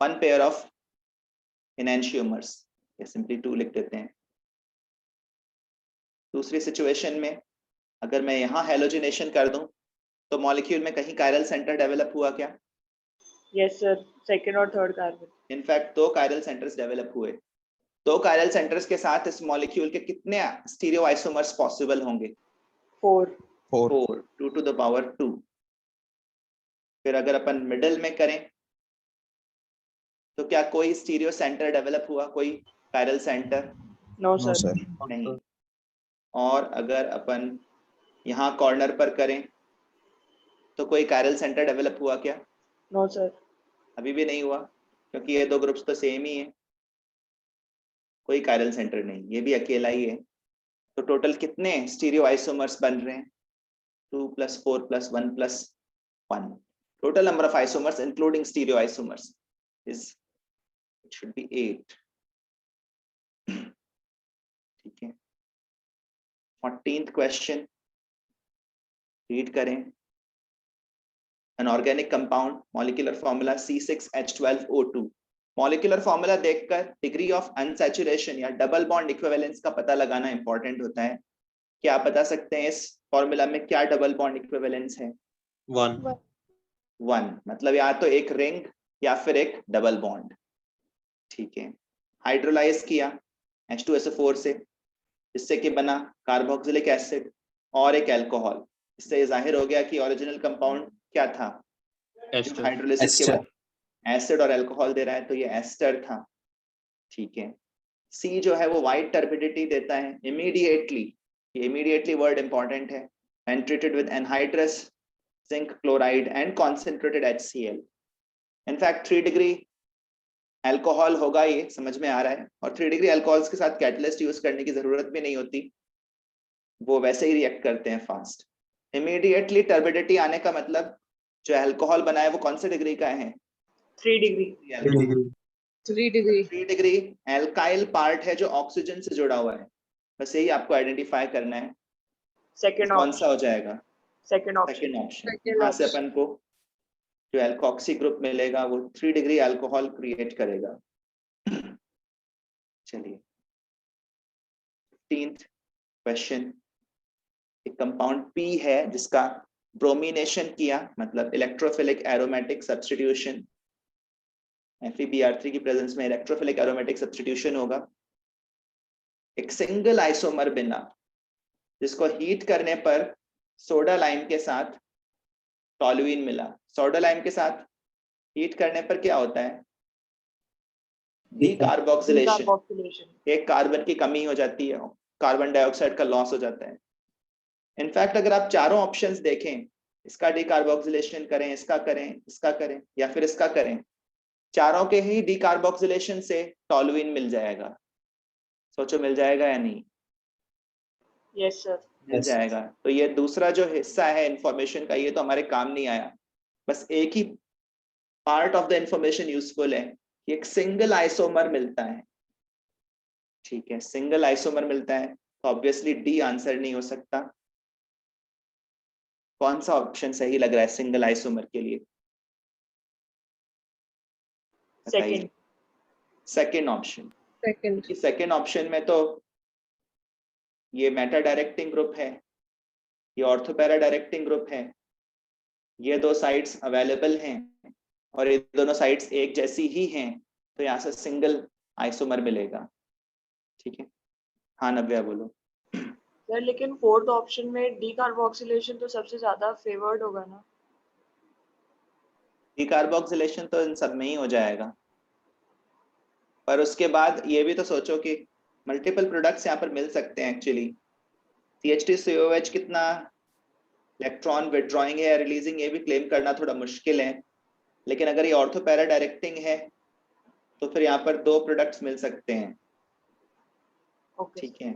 1 पेयर ऑफ एनेंशियोमर्स, या सिंपली 2 लिख देते हैं। दूसरी सिचुएशन में अगर मैं यहाँ हैलोजिनेशन कर दूं तो मॉलिक्यूल में कहीं कायरल सेंटर डेवलप हुआ क्या? Yes, sir. Second or third carbon. In fact 2 chiral centres develop हुए। 2 कायरल सेंटर्स के साथ इस मॉलिक्यूल के कितने स्टीरियो आइसोमर्स पॉसिबल होंगे? 4. 4, 2 to the power 2। फिर अगर अपन मिडल में करें तो क्या कोई स्टीरियो सेंटर डेवलप हुआ, कोई chiral centre? No, No, sir. sir. नहीं। और अगर अपन यहाँ कॉर्नर पर करें तो कोई कायरल सेंटर डेवलप हुआ क्या? No, sir. अभी भी नहीं हुआ, क्योंकि ये 2 ग्रुप्स तो सेम ही है, कोई कायरल सेंटर नहीं, ये भी अकेला ही है। तो टोटल कितने स्टीरियो आइसोमर्स बन रहे हैं? 2 + 4 + 1 + 1। Total number of isomers including stereo isomers is, it should be 8। ठीक है। 14th क्वेश्चन रीड करें। An organic compound, molecular formula C6H12O2। Molecular formula देखकर डिग्री ऑफ अनसैचुरेशन या डबल बॉन्ड इक्विवेलेंस का पता लगाना इंपॉर्टेंट होता है। क्या आप बता सकते हैं इस फॉर्मूला में क्या डबल बॉन्ड इक्विवेलेंस है? 1, मतलब या तो एक रिंग या फिर एक डबल बॉन्ड। ठीक है। हाइड्रोलाइज किया H2SO4 से, जिससे कि बना कार्बोक्सिलिक एसिड और एक अल्कोहल। इससे जाहिर हो गया कि ओरिजिनल कंपाउंड क्या था? एस्टर। हाइड्रोलिसिस के बाद एसिड और अल्कोहल दे रहा है, तो ये एस्टर था। ठीक है। सी जो है वो वाइट टर्बिडिटी देता है इमीडिएटली, ये इमीडिएटली वर्ड इंपॉर्टेंट है, and treated with anhydrous zinc chloride and concentrated HCl। In fact 3 degree alcohol होगा, ये समझ में आ रहा है, और 3 डिग्री अल्कोहल्स के साथ कैटलिस्ट यूज करने की जरूरत भी नहीं होती, वो वैसे ही रिएक्ट करते हैं फास्ट। इमीडिएटली टर्बिडिटी आने का मतलब जो अल्कोहल बना है वो कौन से डिग्री का है? 3 degree. 3 degree. 3 degree alkyl part है जो ऑक्सीजन से जुड़ा हुआ है, बस यही आपको आइडेंटिफाई करना है। Second कौन option. सा हो जाएगा? Second option. Second option. Second यहाँ से option. अपन को जो एल्कोक्सी ग्रुप मिलेगा वो 3 डिग्री अल्कोहल क्रिएट करेगा। चलिए 15th क्वेश्चन, एक कंपाउंड P है जिसका ब्रोमिनेशन किया, मतलब इलेक्ट्रोफिलिक एरोमेटिक सब्स्टिट्यूशन, FeBr3 की प्रेजेंस में इलेक्ट्रोफिलिक एरोमेटिक सब्स्टिट्यूशन होगा। एक सिंगल आइसोमर बिना, जिसको हीट करने पर सोडा लाइम के साथ टॉलुइन मिला। सोडा लाइम के साथ हीट करने पर क्या होता है? Decarboxylation, Decarboxylation. एक कार्बन की कमी हो जाती है, कार्बन डाइऑक्साइड का लॉस हो जाता है। इनफैक्ट अगर आप चारों ऑप्शंस देखें, इसका डीकार्बोक्सिलेशन करें, इसका करें, इसका करें या फिर इसका करें, चारों के ही डीकार्बोक्सिलेशन से टॉलुइन मिल जाएगा। सोचो मिल जाएगा या नहीं? Yes, sir. मिल Yes. जाएगा। तो ये दूसरा जो हिस्सा है इंफॉर्मेशन का, ये तो हमारे काम नहीं आया। बस एक ही part of the information useful है कि एक सिंगल आइसोमर मिलता है। ठीक है, सिंगल आइसोमर मिलता है तो ऑब्वियसली डी आंसर नहीं हो सकता। कौन सा ऑप्शन सही लग रहा है सिंगल आइसोमर के लिए? Second. Second option. Second. Second option में तो ये मेटा डायरेक्टिंग ग्रुप है, ये ऑर्थो पैरा डायरेक्टिंग ग्रुप है, ये दो साइड्स अवेलेबल हैं और ये दोनों साइड्स एक जैसी ही हैं, तो यहाँ से सिंगल आइसोमर मिलेगा। ठीक है, हाँ नव्या बोलो। सर लेकिन फोर्थ ऑप्शन में डीकार्बोक्सिलेशन तो सबसे ज्यादा फेवर्ड होगा ना? डीकार्बोक्सिलेशन तो इन सब में ही हो जाएगा, पर उसके बाद ये भी तो सोचो कि मल्टीपल प्रोडक्ट्स यहाँ पर मिल सकते हैं एक्चुअली। CH2COH कितना इलेक्ट्रॉन विड्रॉइंग है या रिलीजिंग, ये भी क्लेम करना थोड़ा मुश्किल है, लेकिन अगर ये ऑर्थो पैरा डायरेक्टिंग है तो फिर यहाँ पर 2 प्रोडक्ट्स मिल सकते हैं। Okay. ठीक है,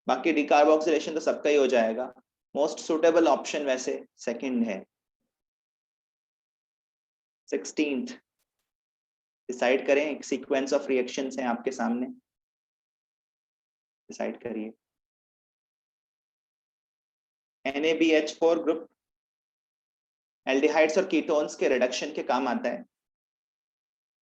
बाकी डीकार्बोक्सिलेशन तो सबका ही हो जाएगा। मोस्ट सुटेबल ऑप्शन वैसे सेकंड है। 16th डिसाइड करें, एक सीक्वेंस ऑफ रिएक्शंस हैं आपके सामने, डिसाइड करिए। NaBH4 ग्रुप एल्डिहाइड्स और कीटोन्स के रिडक्शन के काम आता है,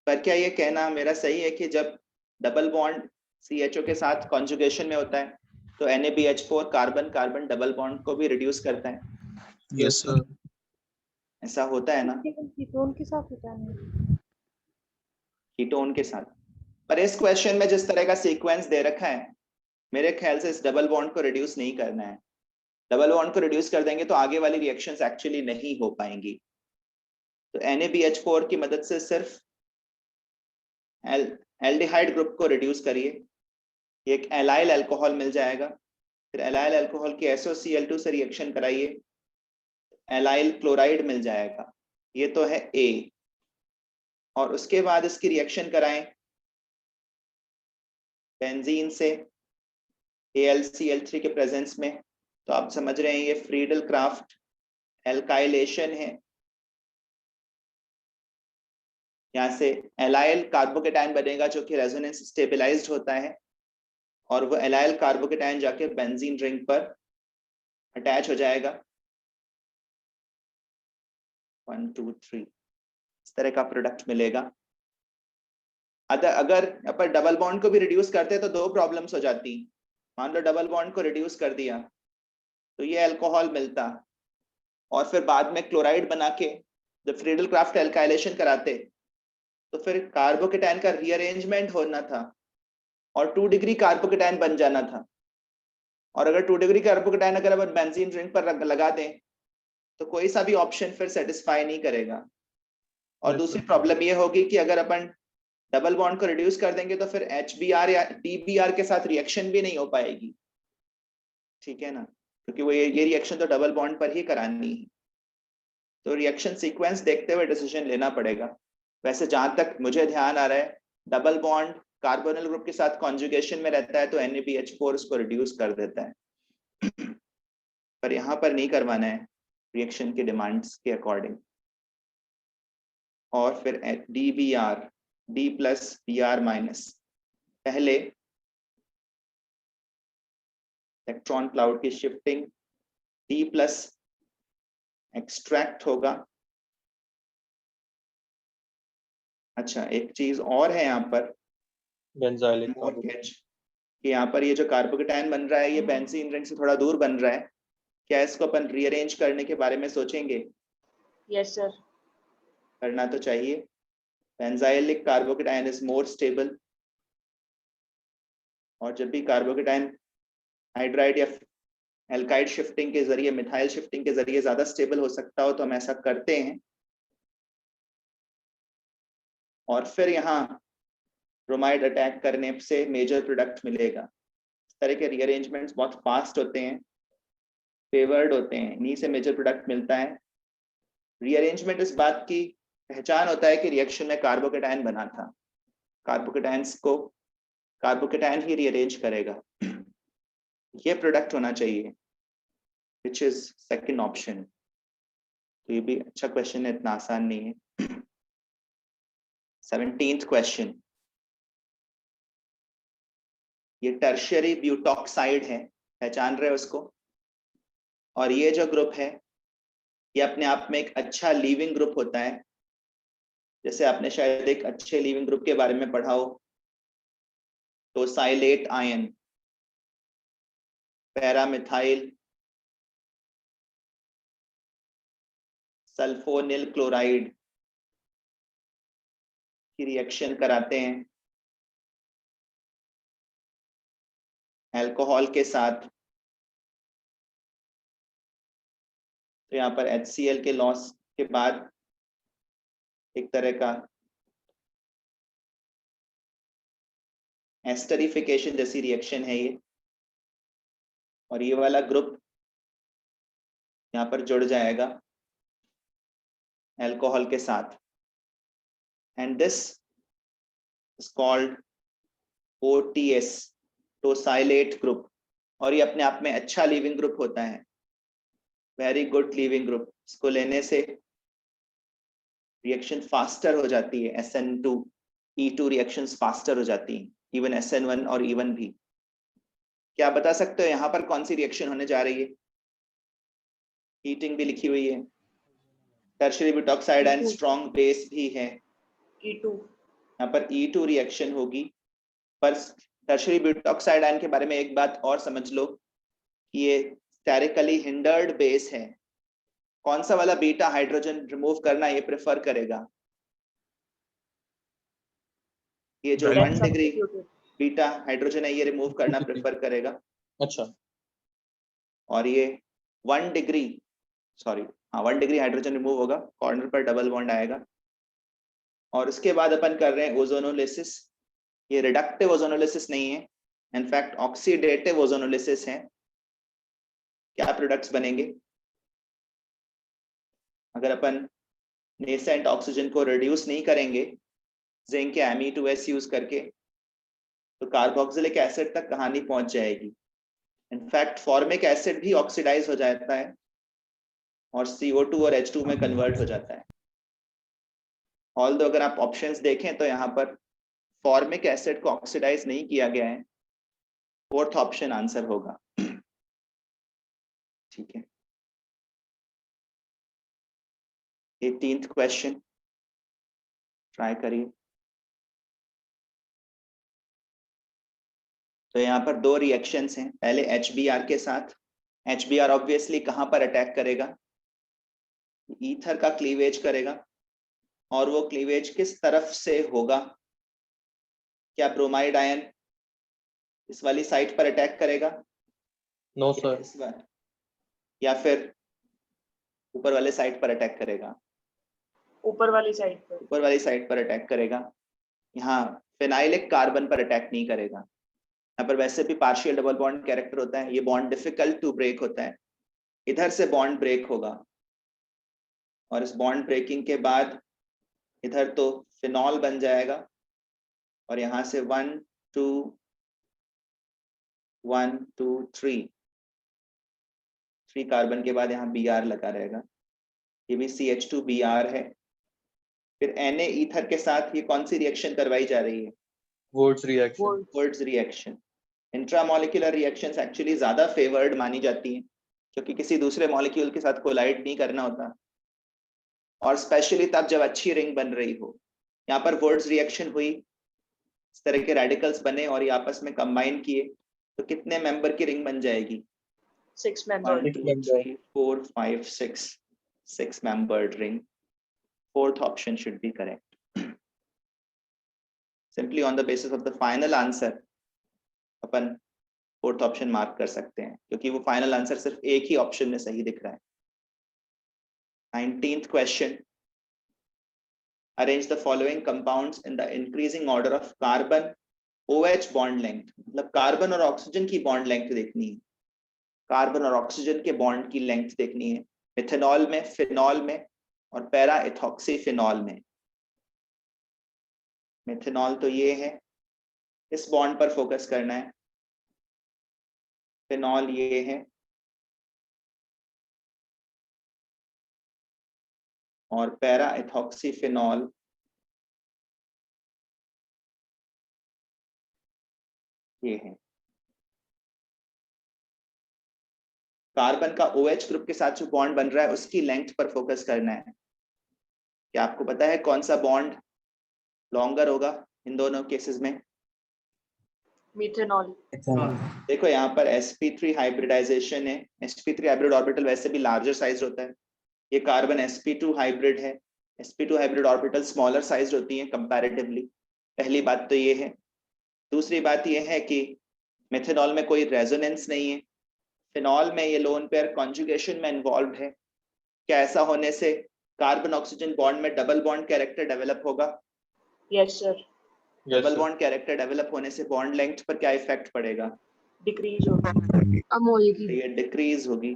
पर क्या ये कहना मेरा सही है कि जब डबल बॉन्ड CHO के साथ कॉन्जुगेशन में होता है तो NaBH4 carbon carbon double bond को भी रिड्यूस करता है? Yes, sir. ऐसा होता है ना, कीटोन के साथ होता है। कीटोन के साथ। पर इस क्वेश्चन में जिस तरह का सीक्वेंस दे रखा है, मेरे ख्याल से इस डबल बॉन्ड को रिड्यूस नहीं करना है। डबल बॉन्ड को रिड्यूस कर देंगे तो आगे वाली रिएक्शंस एक्चुअली नहीं हो पाएंगी। तो NaBH4 की मदद से सिर्फ एल्डिहाइड ग्रुप को रिड्यूस करिए, एक एलाइल अल्कोहल मिल जाएगा। फिर एलाइल अल्कोहल की SOCl2 से रिएक्शन कराइए, एलाइल क्लोराइड मिल जाएगा। ये तो है A, और उसके बाद इसकी रिएक्शन कराएं बेंजीन से AlCl3 के प्रेजेंस में, तो आप समझ रहे हैं ये फ्रीडल क्राफ्ट एल्काइलेशन है। यहाँ से एलाइल कार्बोकेटाइन बनेगा जो कि रेजोनेंस स्टेबलाइज्ड होता है, और वो एलाइल कार्बोकेटाइन जाके बेंजीन रिंग पर अटैच हो जाएगा। 1 2 3 इस तरह का प्रोडक्ट मिलेगा। अगर यहाँ पर डबल बॉन्ड को भी रिड्यूस करते तो 2 प्रॉब्लम्स हो जाती। मान लो डबल बॉन्ड को रिड्यूस कर दिया तो ये अल्कोहल मिलता, और फिर बाद में क्लोराइड बना के जब फ्रीडल क्राफ्ट एल्काइलेशन कराते तो फिर कार्बोकेटाइन का रीअरेंजमेंट होना था और 2 डिग्री कार्बोकेटाइन बन जाना था। और अगर 2 डिग्री कार्बोकेटाइन अगर अपन बेंजीन रिंग पर लगा दें तो कोई सा भी ऑप्शन फिर सेटिस्फाई नहीं करेगा। और Yes, दूसरी sir. प्रॉब्लम ये होगी कि अगर अपन डबल बॉन्ड को रिड्यूस कर देंगे तो फिर HBr या DBr के साथ रिएक्शन भी नहीं हो पाएगी। ठीक है ना, क्योंकि वो ये रिएक्शन तो डबल बॉन्ड पर ही करानी है। तो रिएक्शन सीक्वेंस देखते हुए डिसीजन लेना पड़ेगा। वैसे जहां तक मुझे ध्यान आ रहा है, डबल बॉन्ड कार्बोनिल ग्रुप के साथ कॉन्जुगेशन में रहता है तो NaBH4 उसको रिड्यूस कर देता है, पर यहाँ पर नहीं करवाना है रिएक्शन के डिमांड्स के अकॉर्डिंग। और फिर DBr, D+Br-, पहले इलेक्ट्रॉन क्लाउड की शिफ्टिंग D+ एक्सट्रैक्ट होगा अच्छा, एक चीज और है यहाँ पर बेंजाइलिक और कार्बोकेटाइन। कैच कि यहाँ पर ये जो कार्बोकेटाइन बन रहा है ये बेंजीन रिंग से थोड़ा दूर बन रहा है, क्या इसको अपन रीअरेंज करने के बारे में सोचेंगे? Yes sir. करना तो चाहिए। Benzylic carbocation is more stable, और जब भी कार्बोकेटाइन हाइड्राइड या एल्काइड शिफ्टिंग के जरिए, मिथाइल शिफ्टिंग के जरिए ज्यादा स्टेबल हो सकता हो तो हम ऐसा करते हैं। और फिर यहाँ ब्रोमाइड अटैक करने से मेजर प्रोडक्ट मिलेगा। इस तरह के रीअरेंजमेंट्स बहुत फास्ट होते हैं, फेवर्ड होते हैं, इन्हीं से मेजर प्रोडक्ट मिलता है। रीअरेंजमेंट इस बात की पहचान होता है कि रिएक्शन में कार्बोकेटाइन बना था, कार्बोकेटाइंस को कार्बोकेटाइन ही रीअरेंज करेगा, ये प्रोडक्ट होना चाहिए, विच इज सेकंड ऑप्शन। तो ये भी अच्छा क्वेश्चन है, इतना आसान नहीं है। 17th क्वेश्चन, ये टर्शियरी ब्यूटॉक्साइड है, पहचान रहे हो उसको? और ये जो ग्रुप है ये अपने आप में एक अच्छा लीविंग ग्रुप होता है। जैसे आपने शायद एक अच्छे लीविंग ग्रुप के बारे में पढ़ा हो, तो साइलेट आयन, पैरामिथाइल सल्फोनिल क्लोराइड की रिएक्शन कराते हैं अल्कोहल के साथ, तो यहाँ पर HCl के लॉस के बाद एक तरह का एस्टरिफिकेशन जैसी रिएक्शन है ये, और ये वाला ग्रुप यहाँ पर जुड़ जाएगा अल्कोहल के साथ, and this is called OTS, tosylate group. और ये अपने आप में अच्छा लीविंग ग्रुप होता है, वेरी गुड लीविंग ग्रुप। इसको लेने से रिएक्शन फास्टर हो जाती है, SN2E2 रिएक्शंस फास्टर हो जाती हैं, इवन SN1 और E1 भी। क्या बता सकते हो यहाँ पर कौन सी रिएक्शन होने जा रही है? हीटिंग भी लिखी हुई है, tertiary butoxide and strong base भी है, E2। यहाँ पर E2 रिएक्शन होगी। पर टर्शियरी ब्यूटॉक्साइड आयन के बारे में एक बात और समझ लो कि ये स्टेरिकली हिंडर्ड बेस है। कौन सा वाला बीटा हाइड्रोजन रिमूव करना ये प्रेफर करेगा? ये जो 1 डिग्री बीटा हाइड्रोजन है ये रिमूव करना प्रेफर करेगा। अच्छा, और ये 1 डिग्री हाइड्रोजन रिमूव होगा, कॉर्नर पर डबल बॉन्ड आएगा। और उसके बाद अपन कर रहे हैं ओजोनोलिसिस। ये रिडक्टिव ओजोनोलिसिस नहीं है, इनफैक्ट ऑक्सीडेटिव ओजोनोलिसिस है। क्या प्रोडक्ट्स बनेंगे? अगर अपन नेसेंट ऑक्सीजन को रिड्यूस नहीं करेंगे जिंक या Me2S यूज करके, तो कार्बोक्सिलिक एसिड तक कहानी पहुंच जाएगी। इनफैक्ट फॉर्मिक एसिड भी ऑक्सीडाइज हो जाता है और CO2 और H2 में कन्वर्ट हो जाता है। ऑल्दो अगर आप ऑप्शंस देखें तो यहाँ पर फॉर्मिक एसिड को ऑक्सीडाइज नहीं किया गया है, फोर्थ ऑप्शन आंसर होगा। ठीक है, 18th क्वेश्चन ट्राई करिए। तो यहाँ पर दो रिएक्शंस हैं, पहले HBr के साथ। HBr ऑब्वियसली कहां पर अटैक करेगा? ईथर का क्लीवेज करेगा, और वो क्लीवेज किस तरफ से होगा? क्या ब्रोमाइड आयन इस वाली साइट पर अटैक करेगा? No sir. इस बार, या फिर ऊपर वाले साइड पर अटैक करेगा? ऊपर वाली साइड पर। ऊपर वाली साइड पर अटैक करेगा। यहाँ फिनाइलिक कार्बन पर अटैक नहीं करेगा। यहाँ पर वैसे भी पार्शियल डबल बॉन्ड कैरेक्टर होता है, ये बॉन्ड डिफिकल्ट टू ब्रेक होता है। इधर से बॉन्ड ब्रेक होगा, और इस बॉन्ड ब्रेकिंग के बाद इधर तो फिनॉल बन जाएगा, और यहाँ से 1 2 1 2 3 कार्बन के बाद यहाँ Br लगा रहेगा, ये भी CH2Br है। फिर Na ईथर के साथ ये कौन सी रिएक्शन करवाई जा रही है? Wurtz reaction. Wurtz reaction. Intramolecular reactions actually ज्यादा फेवर्ड मानी जाती हैं, क्योंकि किसी दूसरे मॉलिक्यूल के साथ कोलाइड नहीं करना होता, और स्पेशली तब जब अच्छी रिंग बन रही हो। यहाँ पर वर्ड्स रिएक्शन हुई, इस तरह के रेडिकल्स बने और ये आपस में कंबाइन किए, तो कितने मेंबर की रिंग बन जाएगी? 6 member. 1 2 3 4 5 6 membered ring. Fourth option should be correct. Simply on the basis of the final answer upon fourth option mark कर सकते हैं, क्योंकि वो फाइनल आंसर सिर्फ एक ही ऑप्शन में सही दिख रहा है। 19th question. Arrange the following compounds in the increasing order of carbon OH bond length. मतलब कार्बन और ऑक्सीजन की बॉन्ड लेंथ देखनी है, कार्बन और ऑक्सीजन के बॉन्ड की लेंथ देखनी है, मिथेनॉल में, फिनॉल में और पैरा इथॉक्सी फिनॉल में। मिथेनॉल तो ये है, इस बॉन्ड पर फोकस करना है, फिनॉल ये है और पैरा इथॉक्सी फिनॉल ये है। कार्बन का OH ग्रुप के साथ जो बॉन्ड बन रहा है उसकी लेंथ पर फोकस करना है। क्या आपको पता है कौन सा बॉन्ड लॉन्गर होगा इन दोनों केसेस में? Methanol. देखो यहाँ पर sp3 हाइब्रिडाइजेशन है, sp3 हाइब्रिड ऑर्बिटल वैसे भी लार्जर साइज होता है, ये कार्बन sp2 हाइब्रिड है, sp2 hybrid orbital smaller size होती है कंपैरेटिवली। पहली बात तो ये है। दूसरी बात ये है कि मिथेनॉल में कोई रेजोनेंस नहीं है, फिनॉल में ये लोन पेयर कॉन्जुगेशन में इन्वॉल्व है। क्या ऐसा होने से कार्बन ऑक्सीजन बॉन्ड में डबल बॉन्ड कैरेक्टर डेवलप होगा? Yes sir. Double bond character develop होने से बॉन्ड लेंथ पर क्या इफेक्ट पड़ेगा? Decrease होगा. कम होएगी। ये डिक्रीज होगी,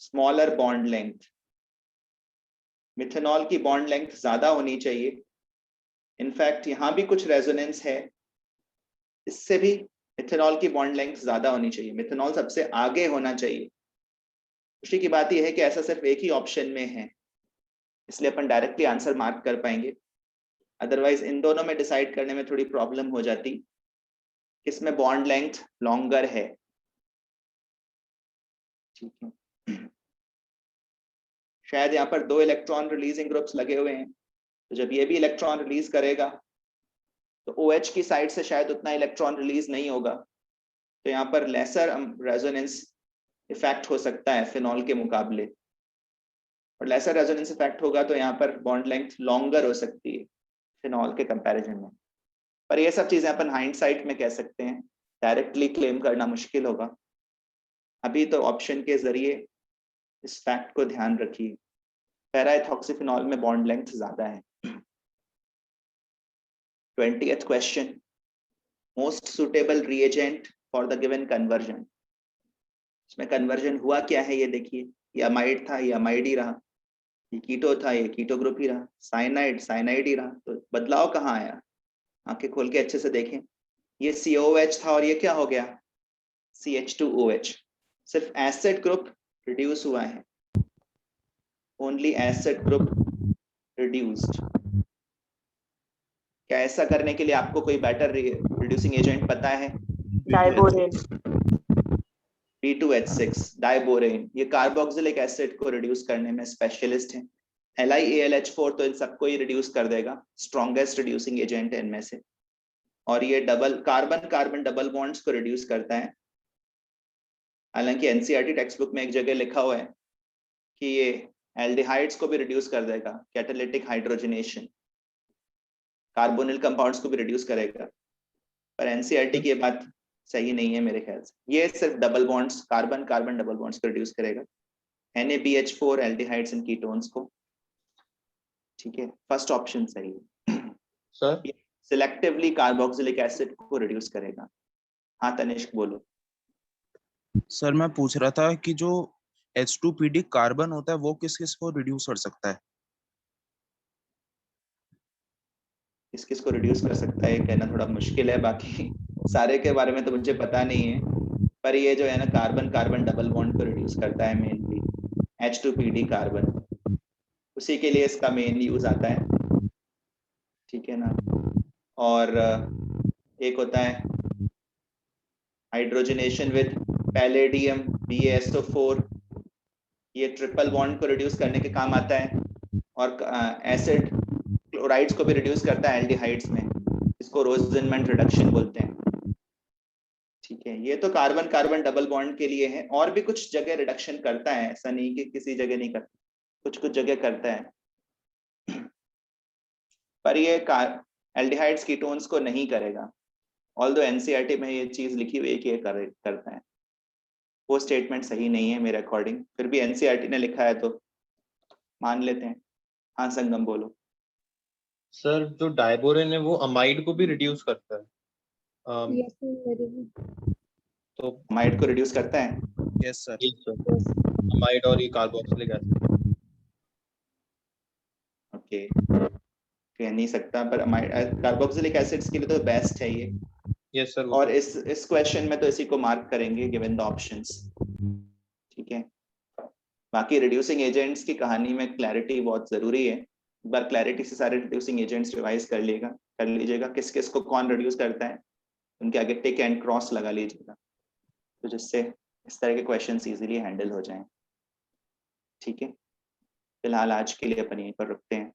स्मॉलर बॉन्ड लेंथ। मिथेनॉल की बॉन्ड लेंथ ज्यादा होनी चाहिए। इनफैक्ट यहाँ भी कुछ रेजोनेंस है, इससे भी मिथेनॉल की बॉन्ड लेंथ ज्यादा होनी चाहिए, मिथेनॉल सबसे आगे होना चाहिए। खुशी की बात यह है कि ऐसा सिर्फ एक ही ऑप्शन में है, इसलिए अपन डायरेक्टली आंसर मार्क कर पाएंगे। अदरवाइज इन दोनों में डिसाइड करने में थोड़ी प्रॉब्लम हो जाती, किसमें बॉन्ड लेंथ लॉन्गर है। ठीक है, शायद यहाँ पर 2 इलेक्ट्रॉन रिलीजिंग ग्रुप्स लगे हुए हैं, तो जब ये भी इलेक्ट्रॉन रिलीज करेगा तो OH की साइड से शायद उतना इलेक्ट्रॉन रिलीज नहीं होगा, तो यहाँ पर लेसर रेजोनेंस इफेक्ट हो सकता है फिनॉल के मुकाबले, और लेसर रेजोनेंस इफेक्ट होगा तो यहाँ पर बॉन्ड लेंथ लॉन्गर हो सकती है फिनॉल के कंपैरिजन में। पर ये सब चीजें अपन हाइंडसाइट में कह सकते हैं, डायरेक्टली क्लेम करना मुश्किल होगा। अभी तो ऑप्शन के जरिए इस फैक्ट को ध्यान रखिए, पैरा इथॉक्सीफिनॉल में बॉन्ड लेंथ ज्यादा है। 20th question. Most suitable reagent for the given conversion. इसमें कन्वर्जन हुआ क्या है ये देखिए, ये अमाइड था, ये अमाइड ही रहा, ये कीटो था, ये कीटो ग्रुप ही रहा, साइनाइड साइनाइड ही रहा, तो बदलाव कहाँ आया? आंखें खोल के अच्छे से देखें, ये COOH था और ये क्या हो गया? CH2OH। सिर्फ एसिड ग्रुप रिड्यूस हुआ है, ओनली एसिड ग्रुप रिड्यूस्ड। क्या ऐसा करने के लिए आपको कोई बेटर रिड्यूसिंग एजेंट पता है? Diborane. B2H6 डाइबोरेन, ये कार्बोक्सिलिक एसिड को रिड्यूस करने में स्पेशलिस्ट है। LiAlH4 तो इन सबको ही रिड्यूस कर देगा, स्ट्रॉन्गेस्ट रिड्यूसिंग एजेंट है इनमें से। और ये double carbon carbon double bonds को रिड्यूस करता है। हालांकि NCERT टेक्स्ट बुक में एक जगह लिखा हुआ है कि ये एल्डिहाइड्स को भी रिड्यूस कर देगा, कैटालिटिक हाइड्रोजनेशन, कार्बोनिल कंपाउंड्स को भी रिड्यूस करेगा, पर NCERT की ये बात सही नहीं है मेरे ख्याल से। ये सिर्फ double bonds, carbon carbon double bonds को रिड्यूस करेगा, NaBH4 एल्डिहाइड्स एंड कीटोन्स को। ठीक है, फर्स्ट ऑप्शन सही है सर। सिलेक्टिवली कार्बोक्सिलिक एसिड को रिड्यूस करेगा। हाँ तनिष्क बोलो। सर मैं पूछ रहा था कि जो H2PD कार्बन होता है वो किस किस को रिड्यूस कर सकता है? किस किस को रिड्यूस कर सकता है कहना थोड़ा मुश्किल है, बाकी सारे के बारे में तो मुझे पता नहीं है, पर ये जो है ना कार्बन कार्बन डबल बॉन्ड को रिड्यूस करता है मेनली, H2PD कार्बन, उसी के लिए इसका मेन यूज आता है। ठीक है ना, और एक होता है हाइड्रोजनेशन विद पैलेडियम BaSO4, ये ट्रिपल बॉन्ड को रिड्यूस करने के काम आता है। और एसिड क्लोराइड्स को भी रिड्यूस करता है एल्डिहाइड्स में, इसको रोजेनमेंट रिडक्शन बोलते हैं। ठीक है, ये तो कार्बन कार्बन डबल बॉन्ड के लिए है, और भी कुछ जगह रिडक्शन करता है, ऐसा नहीं कि किसी जगह नहीं करता, कुछ कुछ जगह करता है, पर ये एल्डिहाइड्स कीटोन्स को नहीं करेगा। ऑल्दो एनसीईआरटी में ये चीज लिखी हुई है कि ये करता है, वो स्टेटमेंट सही नहीं है मेरे अकॉर्डिंग, फिर भी एनसीईआरटी ने लिखा है तो मान लेते हैं। हाँ संगम बोलो। सर जो डाइबोरेन है वो अमाइड को भी रिड्यूस करता है। यस सर, मेरे भी। तो अमाइड को रिड्यूस करता है। Yes sir. yes, sir, amide और ये कार्बोक्सिलिक एसिड। ओके, कह नहीं सकता, पर अमाइड कार्बोक्सिलिक एसिड्स के लिए तो बेस्ट है ये। Yes sir. और इस क्वेश्चन में तो इसी को मार्क करेंगे गिवन द ऑप्शंस। ठीक है, बाकी रिड्यूसिंग एजेंट्स की कहानी में क्लैरिटी बहुत जरूरी है, एक बार क्लैरिटी से सारे रिड्यूसिंग एजेंट्स रिवाइज कर लीजिएगा किस किस को कौन रिड्यूस करता है, उनके आगे टिक एंड क्रॉस लगा लीजिएगा, तो जिससे इस तरह के क्वेश्चंस इजीली हैंडल हो जाएं। ठीक है, फिलहाल आज के लिए अपन यहीं पर रुकते हैं।